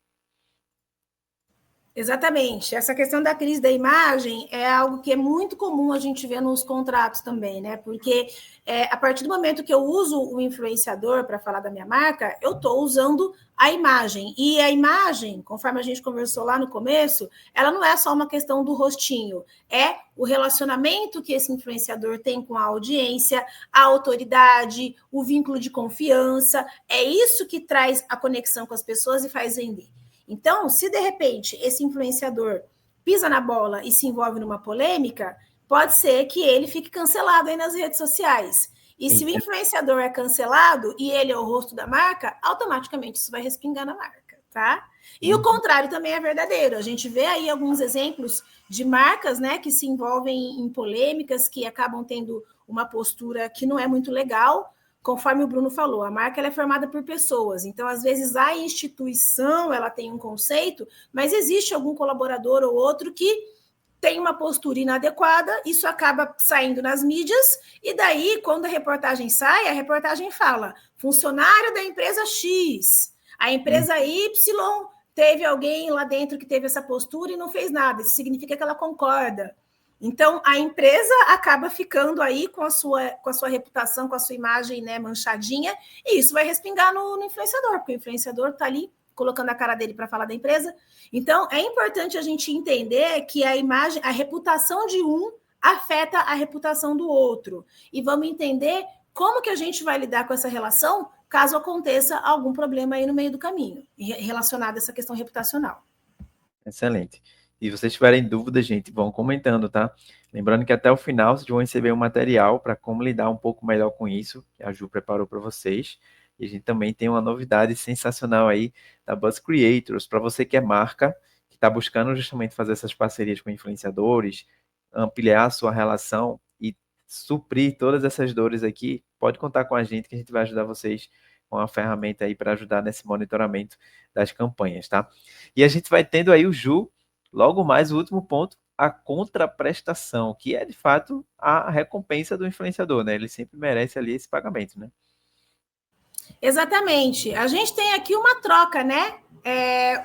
S2: Exatamente. Essa questão da crise da imagem é algo que é muito comum a gente ver nos contratos também, né? Porque a partir do momento que eu uso o influenciador para falar da minha marca, eu estou usando a imagem. E a imagem, conforme a gente conversou lá no começo, ela não é só uma questão do rostinho, é o relacionamento que esse influenciador tem com a audiência, a autoridade, o vínculo de confiança. É isso que traz a conexão com as pessoas e faz vender. Então, se de repente esse influenciador pisa na bola e se envolve numa polêmica, pode ser que ele fique cancelado aí nas redes sociais. E se o influenciador é cancelado e ele é o rosto da marca, automaticamente isso vai respingar na marca, tá? E o contrário também é verdadeiro. A gente vê aí alguns exemplos de marcas, né, que se envolvem em polêmicas, que acabam tendo uma postura que não é muito legal. Conforme o Bruno falou, a marca ela é formada por pessoas, então às vezes a instituição ela tem um conceito, mas existe algum colaborador ou outro que tem uma postura inadequada, isso acaba saindo nas mídias, e daí, quando a reportagem sai, a reportagem fala, funcionário da empresa X, a empresa Y teve alguém lá dentro que teve essa postura e não fez nada, isso significa que ela concorda. Então, a empresa acaba ficando aí com a sua reputação, com a sua imagem, né, manchadinha, e isso vai respingar no influenciador, porque o influenciador está ali colocando a cara dele para falar da empresa. Então, é importante a gente entender que a imagem, a reputação de um afeta a reputação do outro. E vamos entender como que a gente vai lidar com essa relação caso aconteça algum problema aí no meio do caminho, relacionado a essa questão reputacional.
S1: Excelente. E se vocês tiverem dúvidas, gente, vão comentando, tá? Lembrando que até o final vocês vão receber um material para como lidar um pouco melhor com isso, que a Ju preparou para vocês. E a gente também tem uma novidade sensacional aí da Buzz Creators, para você que é marca, que está buscando justamente fazer essas parcerias com influenciadores, ampliar a sua relação e suprir todas essas dores aqui, pode contar com a gente que a gente vai ajudar vocês com uma ferramenta aí para ajudar nesse monitoramento das campanhas, tá? E a gente vai tendo aí o Ju, logo mais o último ponto, a contraprestação, que é de fato a recompensa do influenciador, né? Ele sempre merece ali esse pagamento, né?
S2: Exatamente. A gente tem aqui uma troca, né?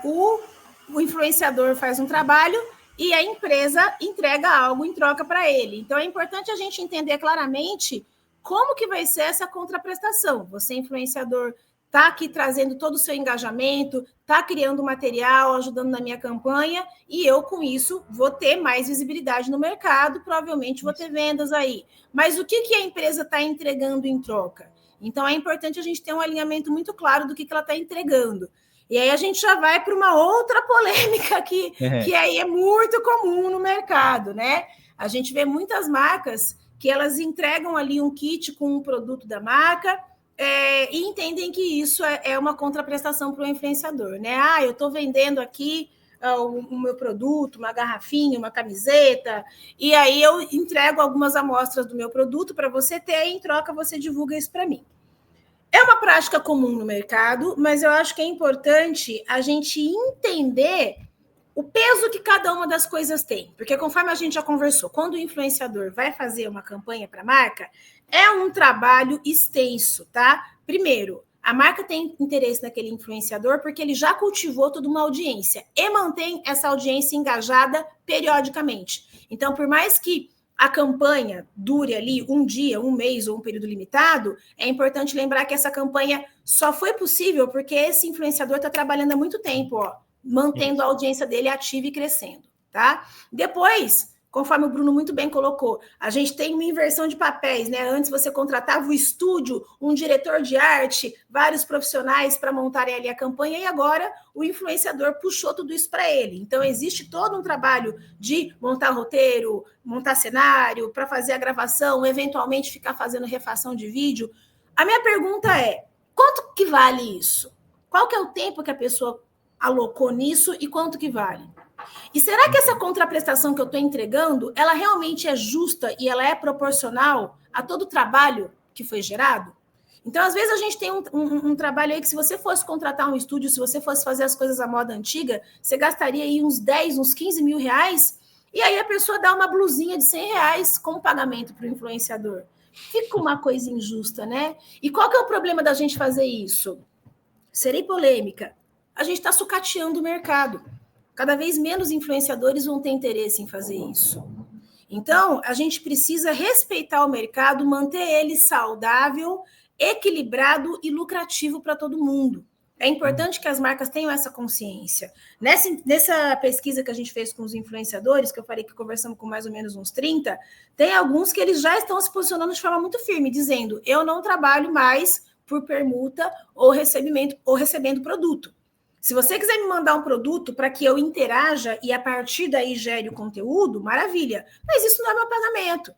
S2: O influenciador faz um trabalho e a empresa entrega algo em troca para ele. Então, é importante a gente entender claramente como que vai ser essa contraprestação. Você, influenciador, está aqui trazendo todo o seu engajamento, está criando material, ajudando na minha campanha, e eu, com isso, vou ter mais visibilidade no mercado, provavelmente vou ter vendas aí. Mas o que a empresa está entregando em troca? Então, é importante a gente ter um alinhamento muito claro do que ela está entregando. E aí a gente já vai para uma outra polêmica que aí é muito comum no mercado, né? A gente vê muitas marcas que elas entregam ali um kit com um produto da marca e entendem que isso é uma contraprestação para o influenciador, né? Ah, eu estou vendendo aqui o meu produto, uma garrafinha, uma camiseta, e aí eu entrego algumas amostras do meu produto para você ter, e em troca você divulga isso para mim. É uma prática comum no mercado, mas eu acho que é importante a gente entender o peso que cada uma das coisas tem. Porque conforme a gente já conversou, quando o influenciador vai fazer uma campanha para a marca, é um trabalho extenso, tá? Primeiro, a marca tem interesse naquele influenciador porque ele já cultivou toda uma audiência e mantém essa audiência engajada periodicamente. Então, por mais que a campanha dure ali um dia, um mês ou um período limitado, é importante lembrar que essa campanha só foi possível porque esse influenciador está trabalhando há muito tempo, mantendo a audiência dele ativa e crescendo, tá? Depois, conforme o Bruno muito bem colocou, a gente tem uma inversão de papéis, né? Antes você contratava o estúdio, um diretor de arte, vários profissionais para montarem ali a campanha, e agora o influenciador puxou tudo isso para ele. Então, existe todo um trabalho de montar roteiro, montar cenário, para fazer a gravação, eventualmente ficar fazendo refação de vídeo. A minha pergunta é, quanto que vale isso? Qual que é o tempo que a pessoa alocou nisso e quanto que vale? E será que essa contraprestação que eu estou entregando, ela realmente é justa e ela é proporcional a todo o trabalho que foi gerado? Então, às vezes, a gente tem um trabalho aí que, se você fosse contratar um estúdio, se você fosse fazer as coisas à moda antiga, você gastaria aí uns 10, uns 15 mil reais, e aí a pessoa dá uma blusinha de 100 reais como pagamento para o influenciador. Fica uma coisa injusta, né? E qual que é o problema da gente fazer isso? Serei polêmica. A gente está sucateando o mercado. Cada vez menos influenciadores vão ter interesse em fazer isso. Então, a gente precisa respeitar o mercado, manter ele saudável, equilibrado e lucrativo para todo mundo. É importante que as marcas tenham essa consciência. Nessa pesquisa que a gente fez com os influenciadores, que eu falei que conversamos com mais ou menos uns 30, tem alguns que eles já estão se posicionando de forma muito firme, dizendo: eu não trabalho mais por permuta ou recebendo produto. Se você quiser me mandar um produto para que eu interaja e a partir daí gere o conteúdo, maravilha. Mas isso não é meu pagamento.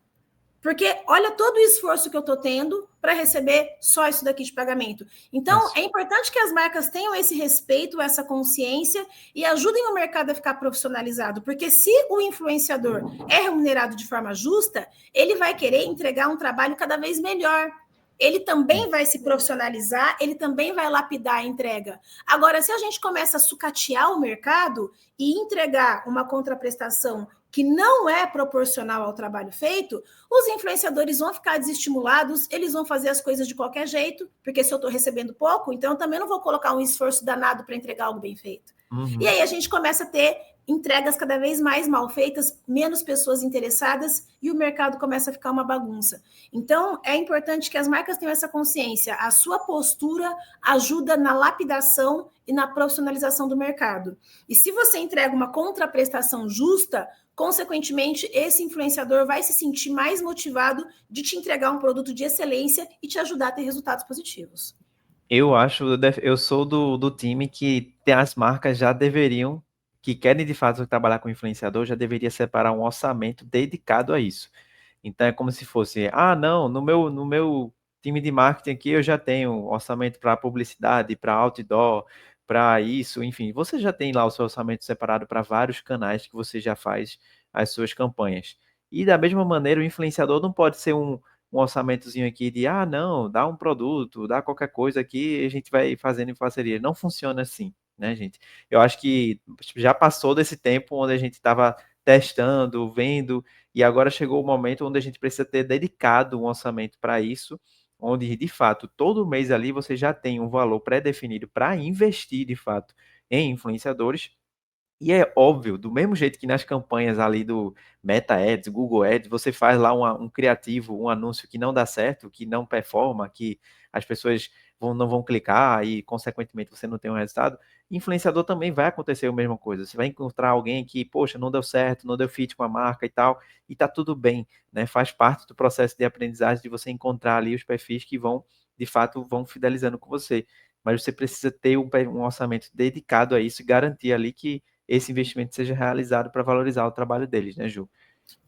S2: Porque olha todo o esforço que eu estou tendo para receber só isso daqui de pagamento. Então, é importante que as marcas tenham esse respeito, essa consciência e ajudem o mercado a ficar profissionalizado. Porque se o influenciador é remunerado de forma justa, ele vai querer entregar um trabalho cada vez melhor. Ele também vai se profissionalizar, ele também vai lapidar a entrega. Agora, se a gente começa a sucatear o mercado e entregar uma contraprestação que não é proporcional ao trabalho feito, os influenciadores vão ficar desestimulados, eles vão fazer as coisas de qualquer jeito, porque se eu estou recebendo pouco, então eu também não vou colocar um esforço danado para entregar algo bem feito. E aí a gente começa a ter entregas cada vez mais mal feitas, menos pessoas interessadas e o mercado começa a ficar uma bagunça. Então, é importante que as marcas tenham essa consciência. A sua postura ajuda na lapidação e na profissionalização do mercado. E se você entrega uma contraprestação justa, consequentemente, esse influenciador vai se sentir mais motivado de te entregar um produto de excelência e te ajudar a ter resultados positivos.
S1: Eu sou do time que as marcas já deveriam, que querem de fato trabalhar com influenciador, já deveria separar um orçamento dedicado a isso. Então é como se fosse, não, no meu time de marketing aqui eu já tenho orçamento para publicidade, para outdoor, para isso, enfim, você já tem lá o seu orçamento separado para vários canais que você já faz as suas campanhas. E da mesma maneira, o influenciador não pode ser um orçamentozinho aqui de, não, dá um produto, dá qualquer coisa aqui, a gente vai fazendo em parceria. Não funciona assim, né, gente? Eu acho que já passou desse tempo onde a gente estava testando, vendo, e agora chegou o momento onde a gente precisa ter dedicado um orçamento para isso, onde, de fato, todo mês ali você já tem um valor pré-definido para investir, de fato, em influenciadores. E é óbvio, do mesmo jeito que nas campanhas ali do Meta Ads, Google Ads, você faz lá um criativo, um anúncio que não dá certo, que não performa, que as pessoas não vão clicar e, consequentemente, você não tem um resultado. Influenciador também vai acontecer a mesma coisa. Você vai encontrar alguém que, poxa, não deu certo, não deu fit com a marca e tal, e tá tudo bem, né? Faz parte do processo de aprendizagem de você encontrar ali os perfis que vão, de fato, vão fidelizando com você. Mas você precisa ter um orçamento dedicado a isso e garantir ali que esse investimento seja realizado para valorizar o trabalho deles, né, Ju?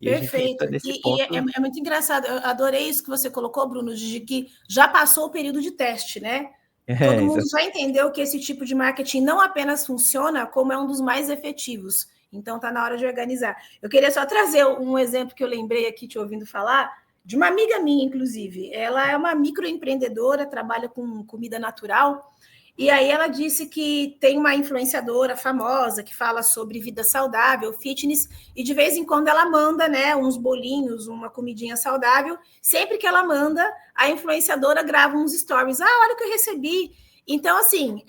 S1: E a gente
S2: Perfeito.
S1: entra nesse
S2: E
S1: ponto.
S2: é muito engraçado. Eu adorei isso que você colocou, Bruno, de que já passou o período de teste, né? Todo mundo já entendeu que esse tipo de marketing não apenas funciona, como é um dos mais efetivos. Então, está na hora de organizar. Eu queria só trazer um exemplo que eu lembrei aqui, te ouvindo falar, de uma amiga minha, inclusive. Ela é uma microempreendedora, trabalha com comida natural. E aí ela disse que tem uma influenciadora famosa que fala sobre vida saudável, fitness, e de vez em quando ela manda, né, uns bolinhos, uma comidinha saudável. Sempre que ela manda, a influenciadora grava uns stories. Olha o que eu recebi. Então, assim,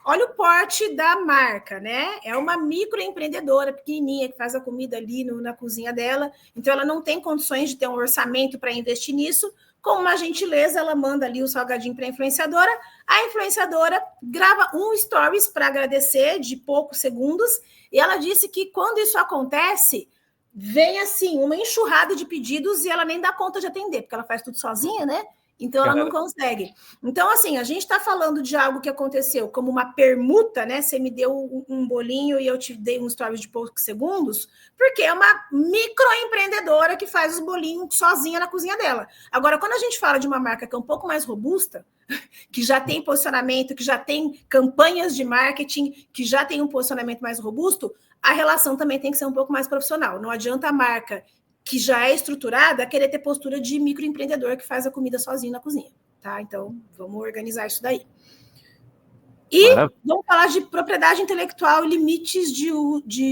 S2: olha o porte da marca, né? É uma microempreendedora pequenininha que faz a comida ali na cozinha dela. Então, ela não tem condições de ter um orçamento para investir nisso. Com uma gentileza, ela manda ali o salgadinho para a influenciadora grava um stories para agradecer de poucos segundos, e ela disse que quando isso acontece, vem assim, uma enxurrada de pedidos e ela nem dá conta de atender, porque ela faz tudo sozinha, né? Então ela não consegue. Então, assim, a gente está falando de algo que aconteceu como uma permuta, né? Você me deu um bolinho e eu te dei um stories de poucos segundos, porque é uma microempreendedora que faz os bolinhos sozinha na cozinha dela. Agora, quando a gente fala de uma marca que é um pouco mais robusta, que já tem posicionamento, que já tem campanhas de marketing, que já tem um posicionamento mais robusto, a relação também tem que ser um pouco mais profissional. Não adianta a marca que já é estruturada querer ter postura de microempreendedor que faz a comida sozinho na cozinha, tá? Então, vamos organizar isso daí. E vamos falar de propriedade intelectual e limites de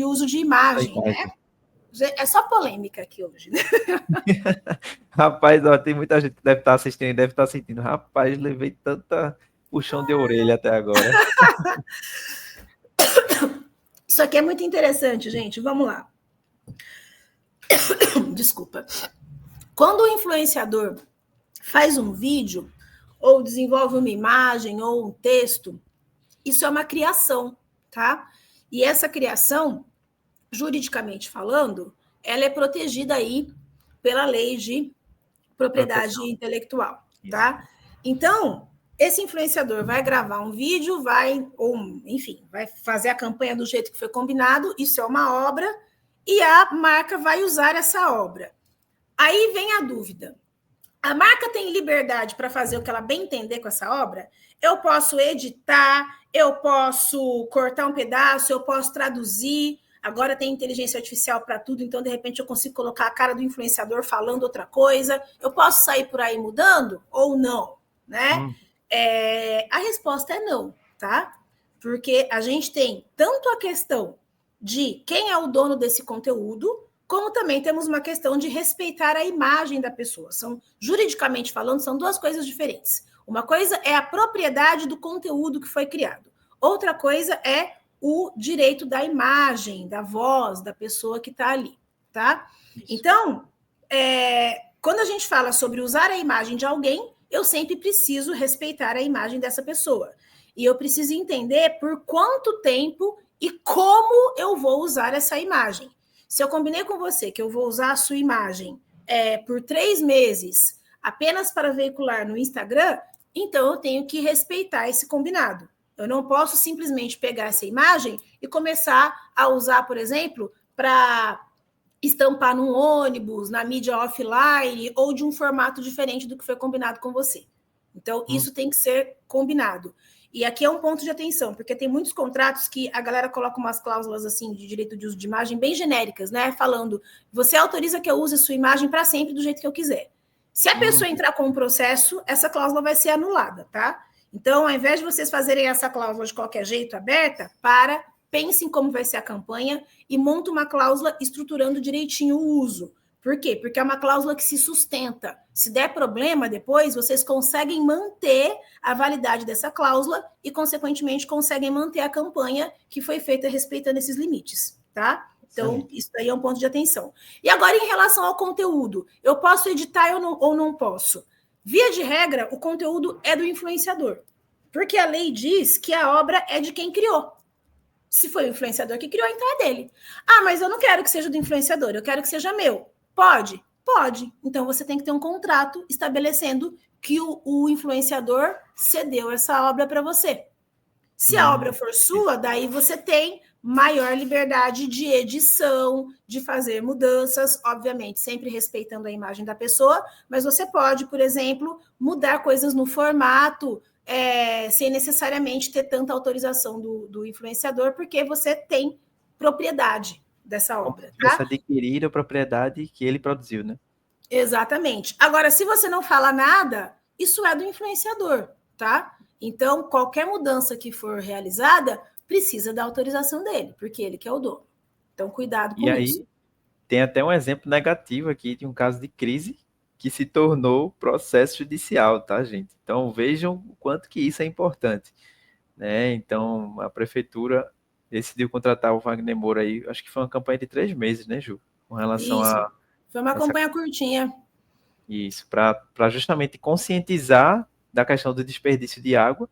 S2: uso de imagem, né? É só polêmica aqui hoje, né?
S1: Rapaz, tem muita gente que deve estar assistindo e deve estar sentindo. Rapaz, levei tanta puxão de orelha até agora.
S2: Isso aqui é muito interessante, gente. Vamos lá. Desculpa. Quando o influenciador faz um vídeo, ou desenvolve uma imagem, ou um texto, isso é uma criação, tá? E essa criação, juridicamente falando, ela é protegida aí pela lei de propriedade intelectual, tá? Então, esse influenciador vai gravar um vídeo, enfim, vai fazer a campanha do jeito que foi combinado, isso é uma obra, e a marca vai usar essa obra. Aí vem a dúvida. A marca tem liberdade para fazer o que ela bem entender com essa obra? Eu posso editar, eu posso cortar um pedaço, eu posso traduzir. Agora tem inteligência artificial para tudo, então de repente eu consigo colocar a cara do influenciador falando outra coisa. Eu posso sair por aí mudando ou não, né? A resposta é não, tá? Porque a gente tem tanto a questão de quem é o dono desse conteúdo, como também temos uma questão de respeitar a imagem da pessoa. São, juridicamente falando, são duas coisas diferentes. Uma coisa é a propriedade do conteúdo que foi criado. Outra coisa é o direito da imagem, da voz, da pessoa que está ali, tá?
S1: Isso.
S2: Então, quando a gente fala sobre usar a imagem de alguém, eu sempre preciso respeitar a imagem dessa pessoa. E eu preciso entender por quanto tempo e como eu vou usar essa imagem. Se eu combinei com você que eu vou usar a sua imagem por 3 meses apenas para veicular no Instagram, então eu tenho que respeitar esse combinado. Eu não posso simplesmente pegar essa imagem e começar a usar, por exemplo, para estampar num ônibus, na mídia offline ou de um formato diferente do que foi combinado com você. Então, isso tem que ser combinado. E aqui é um ponto de atenção, porque tem muitos contratos que a galera coloca umas cláusulas assim de direito de uso de imagem bem genéricas, né? Falando, você autoriza que eu use a sua imagem para sempre do jeito que eu quiser. Se a pessoa entrar com um processo, essa cláusula vai ser anulada, tá? Então, ao invés de vocês fazerem essa cláusula de qualquer jeito aberta, pensem como vai ser a campanha e monta uma cláusula estruturando direitinho o uso. Por quê? Porque é uma cláusula que se sustenta. Se der problema depois, vocês conseguem manter a validade dessa cláusula e, consequentemente, conseguem manter a campanha que foi feita respeitando esses limites, tá? Então, isso aí é um ponto de atenção. E agora, em relação ao conteúdo, eu posso editar ou não posso? Via de regra, o conteúdo é do influenciador, porque a lei diz que a obra é de quem criou. Se foi o influenciador que criou, então é dele. Ah, mas eu não quero que seja do influenciador, eu quero que seja meu. Pode? Pode. Então você tem que ter um contrato estabelecendo que o influenciador cedeu essa obra para você. Se a obra for sua, daí você tem maior liberdade de edição, de fazer mudanças, obviamente, sempre respeitando a imagem da pessoa, mas você pode, por exemplo, mudar coisas no formato, sem necessariamente ter tanta autorização do influenciador, porque você tem propriedade dessa
S1: Como
S2: obra,
S1: se tivesse
S2: tá?
S1: adquirido a propriedade que ele produziu, né?
S2: Exatamente. Agora, se você não fala nada, isso é do influenciador, tá? Então, qualquer mudança que for realizada precisa da autorização dele, porque ele que é o dono. Então, cuidado
S1: E
S2: com isso.
S1: aí tem até um exemplo negativo aqui de um caso de crise que se tornou processo judicial, tá, gente? Então vejam o quanto que isso é importante, né? Então a prefeitura decidiu contratar o Wagner Moura aí, acho que foi uma campanha de 3 meses, né, Ju? Com relação
S2: Isso.
S1: a
S2: Foi uma
S1: essa
S2: campanha curtinha.
S1: isso, para justamente conscientizar da questão do desperdício de água.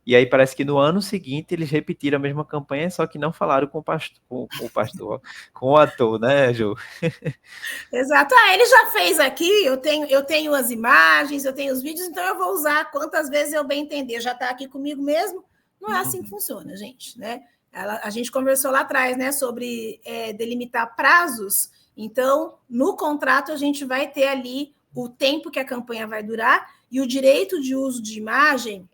S1: E aí parece que no ano seguinte eles repetiram a mesma campanha, só que não falaram com o pastor, com o ator, né, Ju?
S2: Exato. Ah, ele já fez aqui, eu tenho as imagens, eu tenho os vídeos, então eu vou usar quantas vezes eu bem entender. Já está aqui comigo mesmo. Não é assim que funciona, gente, né? A gente conversou lá atrás, né, sobre delimitar prazos. Então, no contrato, a gente vai ter ali o tempo que a campanha vai durar e o direito de uso de imagem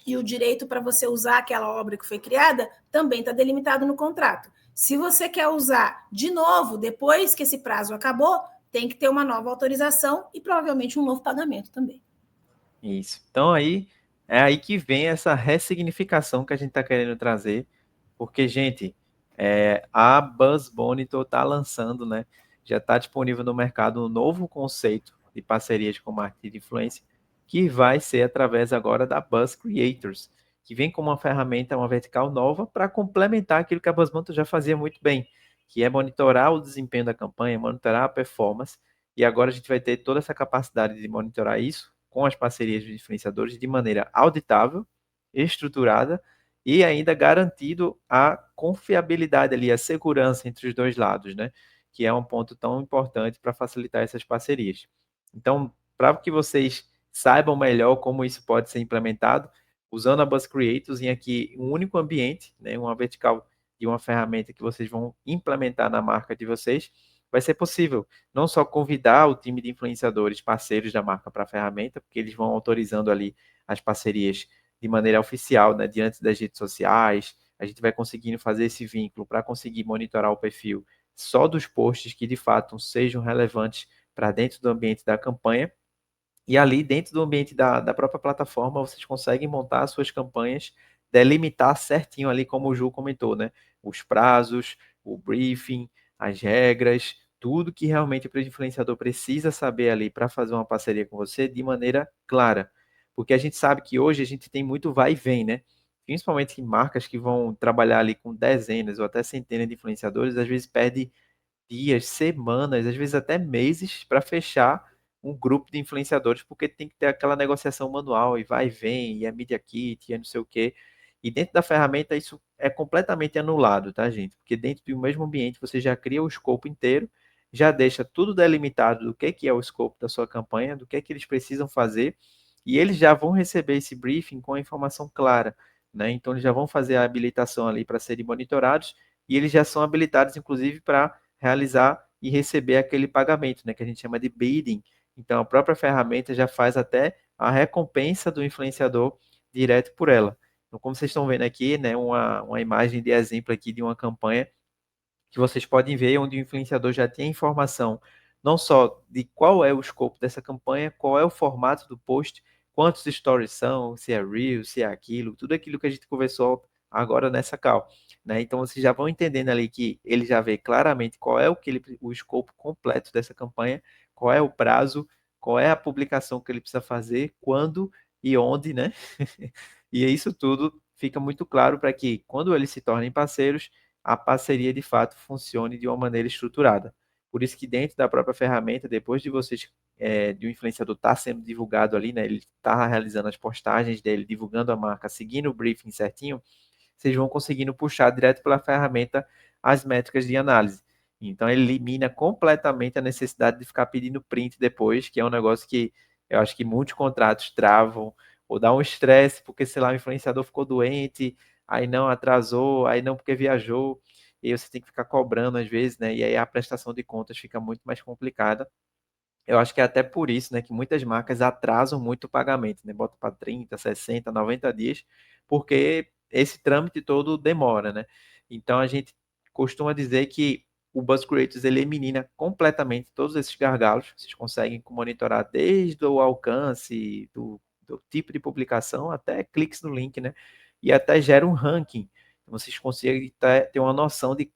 S2: e o direito para você usar aquela obra que foi criada também está delimitado no contrato. Se você quer usar de novo, depois que esse prazo acabou, tem que ter uma nova autorização e provavelmente um novo pagamento também.
S1: Isso. Então aí é aí que vem essa ressignificação que a gente está querendo trazer, porque, gente, a Buzz Monitor está lançando, né? Já está disponível no mercado um novo conceito de parcerias com marketing de influência, que vai ser através agora da Buzz Creators, que vem com uma ferramenta, uma vertical nova, para complementar aquilo que a Buzz Monitor já fazia muito bem, que é monitorar o desempenho da campanha, monitorar a performance, e agora a gente vai ter toda essa capacidade de monitorar isso com as parcerias dos influenciadores de maneira auditável, estruturada e ainda garantido a confiabilidade ali, a segurança entre os dois lados, né? Que é um ponto tão importante para facilitar essas parcerias. Então, para que vocês saibam melhor como isso pode ser implementado, usando a Buzz Creators em aqui um único ambiente, né, uma vertical de uma ferramenta que vocês vão implementar na marca de vocês, vai ser possível não só convidar o time de influenciadores, parceiros da marca para a ferramenta, porque eles vão autorizando ali as parcerias de maneira oficial, né, diante das redes sociais, a gente vai conseguindo fazer esse vínculo para conseguir monitorar o perfil só dos posts que de fato sejam relevantes para dentro do ambiente da campanha. E ali, dentro do ambiente da própria plataforma, vocês conseguem montar as suas campanhas, delimitar certinho ali, como o Ju comentou, né? Os prazos, o briefing, as regras, tudo que realmente o influenciador precisa saber ali para fazer uma parceria com você de maneira clara. Porque a gente sabe que hoje a gente tem muito vai e vem, né? Principalmente em marcas que vão trabalhar ali com dezenas ou até centenas de influenciadores, às vezes perde dias, semanas, às vezes até meses para fechar um grupo de influenciadores, porque tem que ter aquela negociação manual e vai e vem, e é Media Kit, e é não sei o quê. E dentro da ferramenta isso é completamente anulado, tá, gente? Porque dentro do mesmo ambiente você já cria o escopo inteiro, já deixa tudo delimitado do que é o escopo da sua campanha, do que eles precisam fazer, e eles já vão receber esse briefing com a informação clara, né? Então eles já vão fazer a habilitação ali para serem monitorados, e eles já são habilitados, inclusive, para realizar e receber aquele pagamento, né, que a gente chama de bidding. Então, a própria ferramenta já faz até a recompensa do influenciador direto por ela. Então, como vocês estão vendo aqui, né, uma imagem de exemplo aqui de uma campanha que vocês podem ver onde o influenciador já tem a informação não só de qual é o escopo dessa campanha, qual é o formato do post, quantos stories são, se é Reel, se é aquilo, tudo aquilo que a gente conversou agora nessa call, né? Então vocês já vão entendendo ali que ele já vê claramente qual é o escopo completo dessa campanha, qual é o prazo, qual é a publicação que ele precisa fazer, quando e onde, né? E isso tudo fica muito claro para que quando eles se tornem parceiros, a parceria de fato funcione de uma maneira estruturada. Por isso que dentro da própria ferramenta, depois de vocês, de um influenciador estar sendo divulgado ali, né, ele está realizando as postagens dele, divulgando a marca, seguindo o briefing certinho, vocês vão conseguindo puxar direto pela ferramenta as métricas de análise. Então, ele elimina completamente a necessidade de ficar pedindo print depois, que é um negócio que eu acho que muitos contratos travam, ou dá um estresse, porque, sei lá, o influenciador ficou doente, aí não atrasou, aí não porque viajou, e aí você tem que ficar cobrando às vezes, né? E aí a prestação de contas fica muito mais complicada. Eu acho que é até por isso, né, que muitas marcas atrasam muito o pagamento, né? Bota para 30, 60, 90 dias, porque esse trâmite todo demora, né? Então a gente costuma dizer que o Buzz Creators ele elimina completamente todos esses gargalos. Vocês conseguem monitorar desde o alcance do tipo de publicação até cliques no link, né? E até gera um ranking. Vocês conseguem ter uma noção de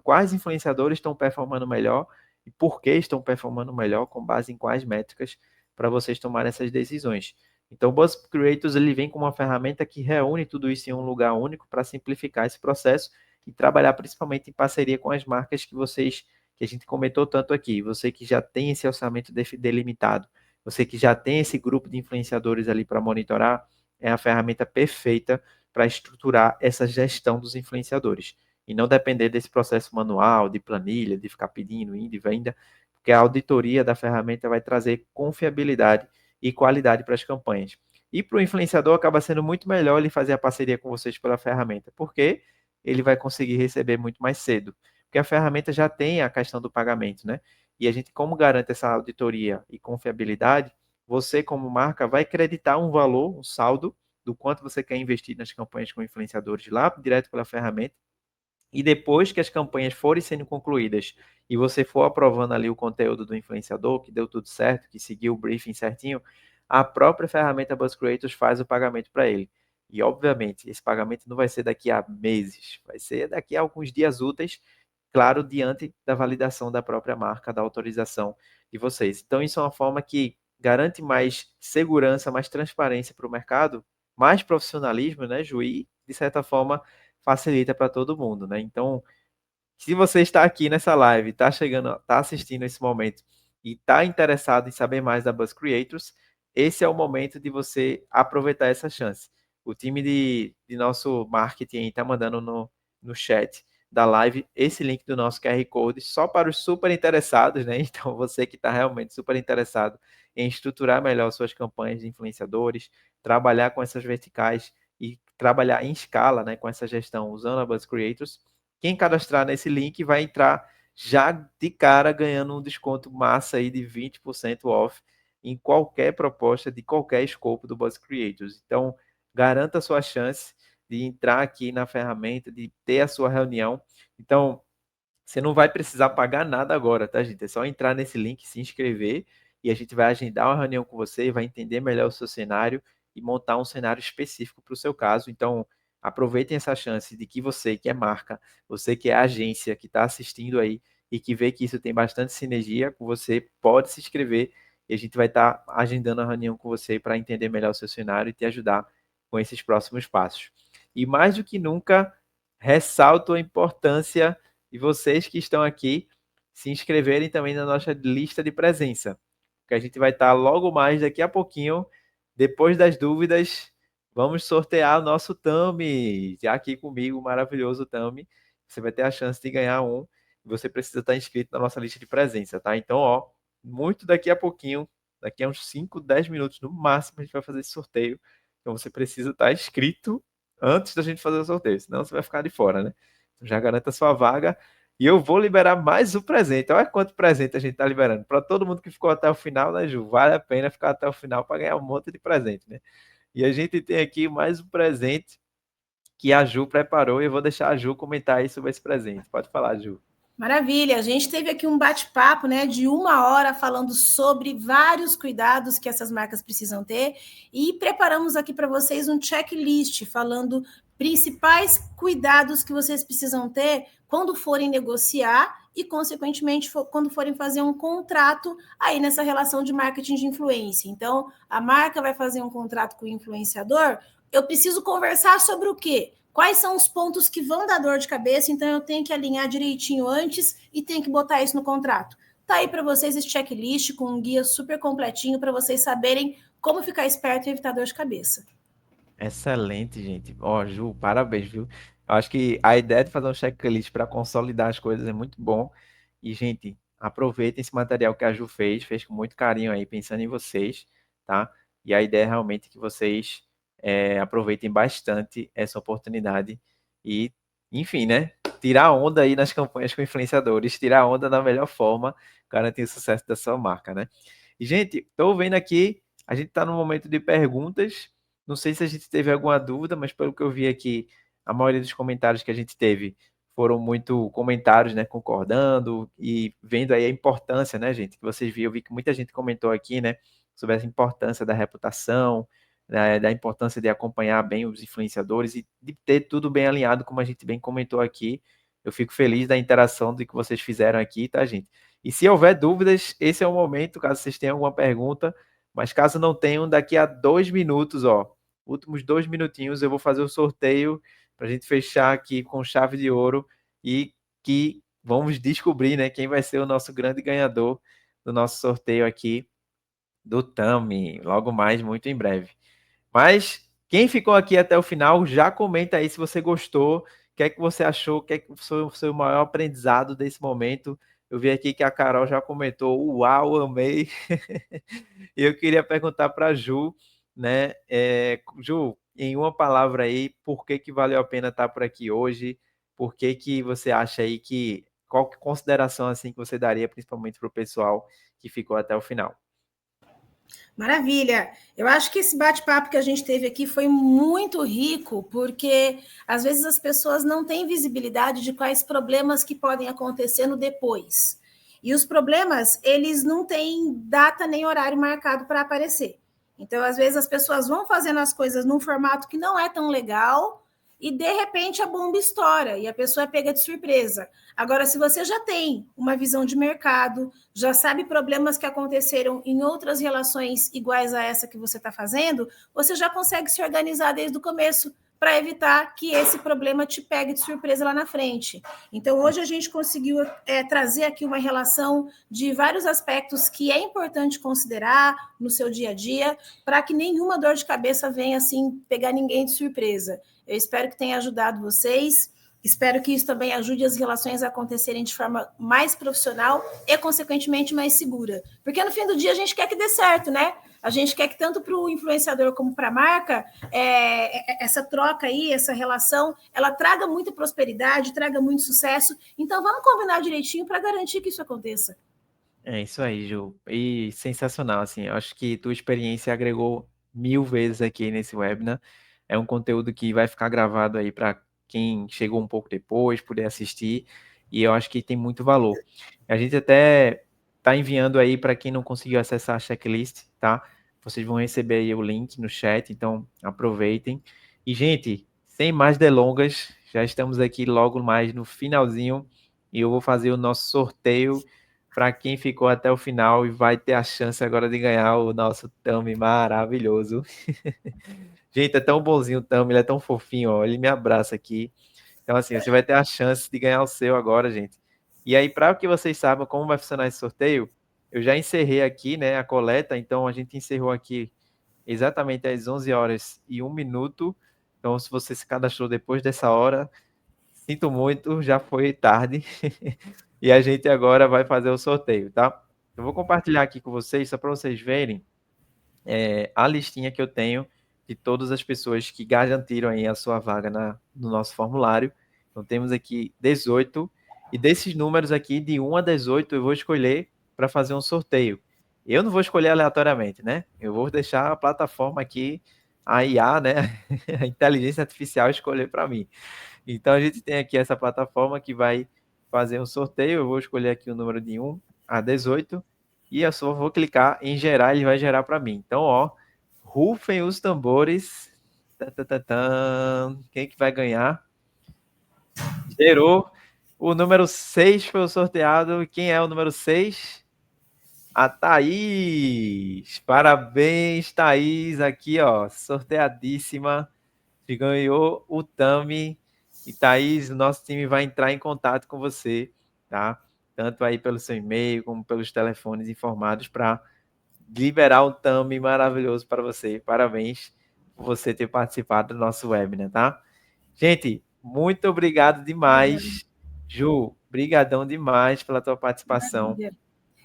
S1: quais influenciadores estão performando melhor e por que estão performando melhor, com base em quais métricas, para vocês tomarem essas decisões. Então, o Buzz Creators ele vem com uma ferramenta que reúne tudo isso em um lugar único para simplificar esse processo e trabalhar principalmente em parceria com as marcas que a gente comentou tanto aqui. Você que já tem esse orçamento delimitado, você que já tem esse grupo de influenciadores ali para monitorar, é a ferramenta perfeita para estruturar essa gestão dos influenciadores e não depender desse processo manual, de planilha, de ficar pedindo, indo e venda, porque a auditoria da ferramenta vai trazer confiabilidade e qualidade para as campanhas. E para o influenciador acaba sendo muito melhor ele fazer a parceria com vocês pela ferramenta, porque ele vai conseguir receber muito mais cedo, porque a ferramenta já tem a questão do pagamento, né? E a gente, como garante essa auditoria e confiabilidade, você, como marca, vai creditar um valor, um saldo, do quanto você quer investir nas campanhas com influenciadores lá, direto pela ferramenta, e depois que as campanhas forem sendo concluídas e você for aprovando ali o conteúdo do influenciador, que deu tudo certo, que seguiu o briefing certinho, a própria ferramenta Buzz Creators faz o pagamento para ele. E, obviamente, esse pagamento não vai ser daqui a meses, vai ser daqui a alguns dias úteis, claro, diante da validação da própria marca, da autorização de vocês. Então, isso é uma forma que garante mais segurança, mais transparência para o mercado, mais profissionalismo, né, Ju? E, de certa forma, facilita para todo mundo, né? Então, se você está aqui nessa live, está chegando, está assistindo esse momento e está interessado em saber mais da Buzz Creators, esse é o momento de você aproveitar essa chance. O time de nosso marketing está mandando no chat da live esse link do nosso QR Code só para os super interessados, né? Então, você que está realmente super interessado em estruturar melhor suas campanhas de influenciadores, trabalhar com essas verticais e trabalhar em escala, né, com essa gestão usando a Buzz Creators, quem cadastrar nesse link vai entrar já de cara ganhando um desconto massa aí de 20% off em qualquer proposta de qualquer escopo do Buzz Creators. Então, garanta a sua chance de entrar aqui na ferramenta, de ter a sua reunião. Então, você não vai precisar pagar nada agora, tá, gente? É só entrar nesse link, se inscrever e a gente vai agendar uma reunião com você, vai entender melhor o seu cenário e montar um cenário específico para o seu caso. Então, aproveitem essa chance de que você, que é marca, você que é agência, que está assistindo aí e que vê que isso tem bastante sinergia, você pode se inscrever e a gente vai estar agendando a reunião com você para entender melhor o seu cenário e te ajudar com esses próximos passos. E mais do que nunca, ressalto a importância de vocês que estão aqui se inscreverem também na nossa lista de presença, que a gente vai estar logo mais daqui a pouquinho, depois das dúvidas, vamos sortear o nosso Tami, já aqui comigo, o maravilhoso Tami. Você vai ter a chance de ganhar um. Você precisa estar inscrito na nossa lista de presença, tá? Então, ó, muito daqui a pouquinho, daqui a uns 5, 10 minutos no máximo, a gente vai fazer esse sorteio. Então, você precisa estar inscrito antes da gente fazer o sorteio, senão você vai ficar de fora, né? Então, já garanta a sua vaga. E eu vou liberar mais o presente. Olha quanto presente a gente está liberando. Para todo mundo que ficou até o final, né, Ju? Vale a pena ficar até o final para ganhar um monte de presente, né? E a gente tem aqui mais um presente que a Ju preparou e eu vou deixar a Ju comentar aí sobre esse presente. Pode falar, Ju.
S2: Maravilha, a gente teve aqui um bate-papo, né, de 1 hora falando sobre vários cuidados que essas marcas precisam ter e preparamos aqui para vocês um checklist falando principais cuidados que vocês precisam ter quando forem negociar e, consequentemente, quando forem fazer um contrato aí nessa relação de marketing de influência. Então, a marca vai fazer um contrato com o influenciador, eu preciso conversar sobre o quê? Quais são os pontos que vão dar dor de cabeça, então eu tenho que alinhar direitinho antes e tenho que botar isso no contrato. Tá aí para vocês esse checklist com um guia super completinho para vocês saberem como ficar esperto e evitar dor de cabeça.
S1: Excelente, gente. Ó, Ju, parabéns, viu? Eu acho que a ideia de fazer um checklist para consolidar as coisas é muito bom. E, gente, aproveitem esse material que a Ju fez com muito carinho aí, pensando em vocês, tá? E a ideia é realmente que vocês aproveitem bastante essa oportunidade e, enfim, né? Tirar onda aí nas campanhas com influenciadores, tirar onda da melhor forma, garantir o sucesso da sua marca, né? E, gente, estou vendo aqui, a gente está no momento de perguntas. Não sei se a gente teve alguma dúvida, mas pelo que eu vi aqui, a maioria dos comentários que a gente teve foram muito comentários, né, concordando e vendo aí a importância, né, gente, que vocês viram. Eu vi que muita gente comentou aqui, né, sobre essa importância da reputação, né, da importância de acompanhar bem os influenciadores e de ter tudo bem alinhado, como a gente bem comentou aqui. Eu fico feliz da interação do que vocês fizeram aqui, tá, gente? E se houver dúvidas, esse é o momento, caso vocês tenham alguma pergunta, mas caso não tenham, daqui a 2 minutos, ó, últimos 2 minutinhos, eu vou fazer o sorteio para a gente fechar aqui com chave de ouro e que vamos descobrir, né, quem vai ser o nosso grande ganhador do nosso sorteio aqui do Tami, logo mais, muito em breve. Mas quem ficou aqui até o final, já comenta aí se você gostou, o que é que você achou, o que é que foi o seu maior aprendizado desse momento. Eu vi aqui que a Carol já comentou, uau, amei. E eu queria perguntar para a Ju, né? Ju, em uma palavra aí, por que que valeu a pena estar por aqui hoje? Por que que você acha aí que, qual que consideração assim que você daria principalmente para o pessoal que ficou até o final?
S2: Maravilha! Eu acho que esse bate-papo que a gente teve aqui foi muito rico, porque às vezes as pessoas não têm visibilidade de quais problemas que podem acontecer no depois. E os problemas, eles não têm data nem horário marcado para aparecer. Então, às vezes, as pessoas vão fazendo as coisas num formato que não é tão legal, e de repente a bomba estoura e a pessoa é pega de surpresa. Agora, se você já tem uma visão de mercado, já sabe problemas que aconteceram em outras relações iguais a essa que você está fazendo, você já consegue se organizar desde o começo para evitar que esse problema te pegue de surpresa lá na frente. Então, hoje a gente conseguiu trazer aqui uma relação de vários aspectos que é importante considerar no seu dia a dia, para que nenhuma dor de cabeça venha assim pegar ninguém de surpresa. Eu espero que tenha ajudado vocês. Espero que isso também ajude as relações a acontecerem de forma mais profissional e, consequentemente, mais segura. Porque no fim do dia a gente quer que dê certo, né? A gente quer que tanto para o influenciador como para a marca, essa troca aí, essa relação, ela traga muita prosperidade, traga muito sucesso. Então vamos combinar direitinho para garantir que isso aconteça.
S1: É isso aí, Ju. E sensacional, assim. Eu acho que tua experiência agregou 1000 vezes aqui nesse webinar. É um conteúdo que vai ficar gravado aí para quem chegou um pouco depois, poder assistir. E eu acho que tem muito valor. A gente até está enviando aí para quem não conseguiu acessar a checklist, tá? Vocês vão receber aí o link no chat, então aproveitem. E, gente, sem mais delongas, já estamos aqui logo mais no finalzinho e eu vou fazer o nosso sorteio para quem ficou até o final e vai ter a chance agora de ganhar o nosso Tami maravilhoso. Gente, é tão bonzinho o Tami, ele é tão fofinho, ó, ele me abraça aqui. Então, assim, você vai ter a chance de ganhar o seu agora, gente. E aí, para que vocês saibam como vai funcionar esse sorteio, eu já encerrei aqui, né, a coleta. Então, a gente encerrou aqui exatamente às 11 horas e 1 minuto. Então, se você se cadastrou depois dessa hora, sinto muito, já foi tarde. E a gente agora vai fazer o sorteio, tá? Eu vou compartilhar aqui com vocês, só para vocês verem a listinha que eu tenho de todas as pessoas que garantiram aí a sua vaga no nosso formulário. Então temos aqui 18, e desses números aqui, de 1 a 18, eu vou escolher para fazer um sorteio. Eu não vou escolher aleatoriamente, né? Eu vou deixar a plataforma aqui, a IA, né? A inteligência artificial escolher para mim. Então a gente tem aqui essa plataforma que vai fazer um sorteio. Eu vou escolher aqui o número de 1 a 18 e eu só vou clicar em gerar, ele vai gerar para mim. Então, ó, rufem os tambores. Tan, tan, tan, tan. Quem que vai ganhar? Gerou. O número 6 foi o sorteado. Quem é o número 6? A Thaís. Parabéns, Thaís. Aqui, ó, sorteadíssima. Que ganhou o Tami. E Thaís, o nosso time vai entrar em contato com você, tá? Tanto aí pelo seu e-mail, como pelos telefones informados para liberar um Tami maravilhoso para você. Parabéns por você ter participado do nosso webinar, tá? Gente, muito obrigado demais. Ju, brigadão demais pela tua participação.
S2: Maravilha.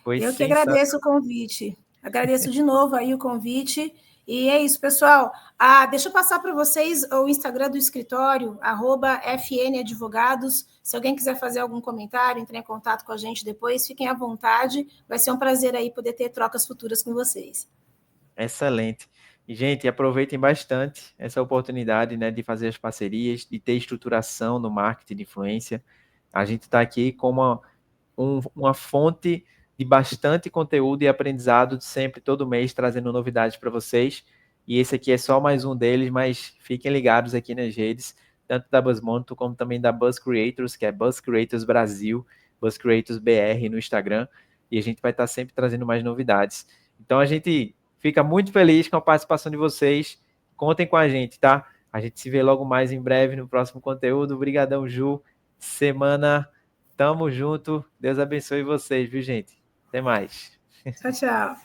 S1: Foi
S2: Eu que
S1: sensacional.
S2: agradeço o convite. Agradeço de novo aí o convite. E é isso, pessoal. Deixa eu passar para vocês o Instagram do escritório, @FN Advogados. Se alguém quiser fazer algum comentário, entrar em contato com a gente depois, fiquem à vontade. Vai ser um prazer aí poder ter trocas futuras com vocês.
S1: Excelente. E, gente, aproveitem bastante essa oportunidade, né, de fazer as parcerias, de ter estruturação no marketing de influência. A gente está aqui como uma fonte de bastante conteúdo e aprendizado, sempre, todo mês, trazendo novidades para vocês. E esse aqui é só mais um deles, mas fiquem ligados aqui nas redes, tanto da BuzzMonto como também da Buzz Creators, que é Buzz Creators Brasil, Buzz Creators BR no Instagram. E a gente vai estar sempre trazendo mais novidades. Então a gente fica muito feliz com a participação de vocês. Contem com a gente, tá? A gente se vê logo mais em breve no próximo conteúdo. Obrigadão, Ju. Semana, tamo junto. Deus abençoe vocês, viu, gente? Até mais.
S2: Tchau, tchau.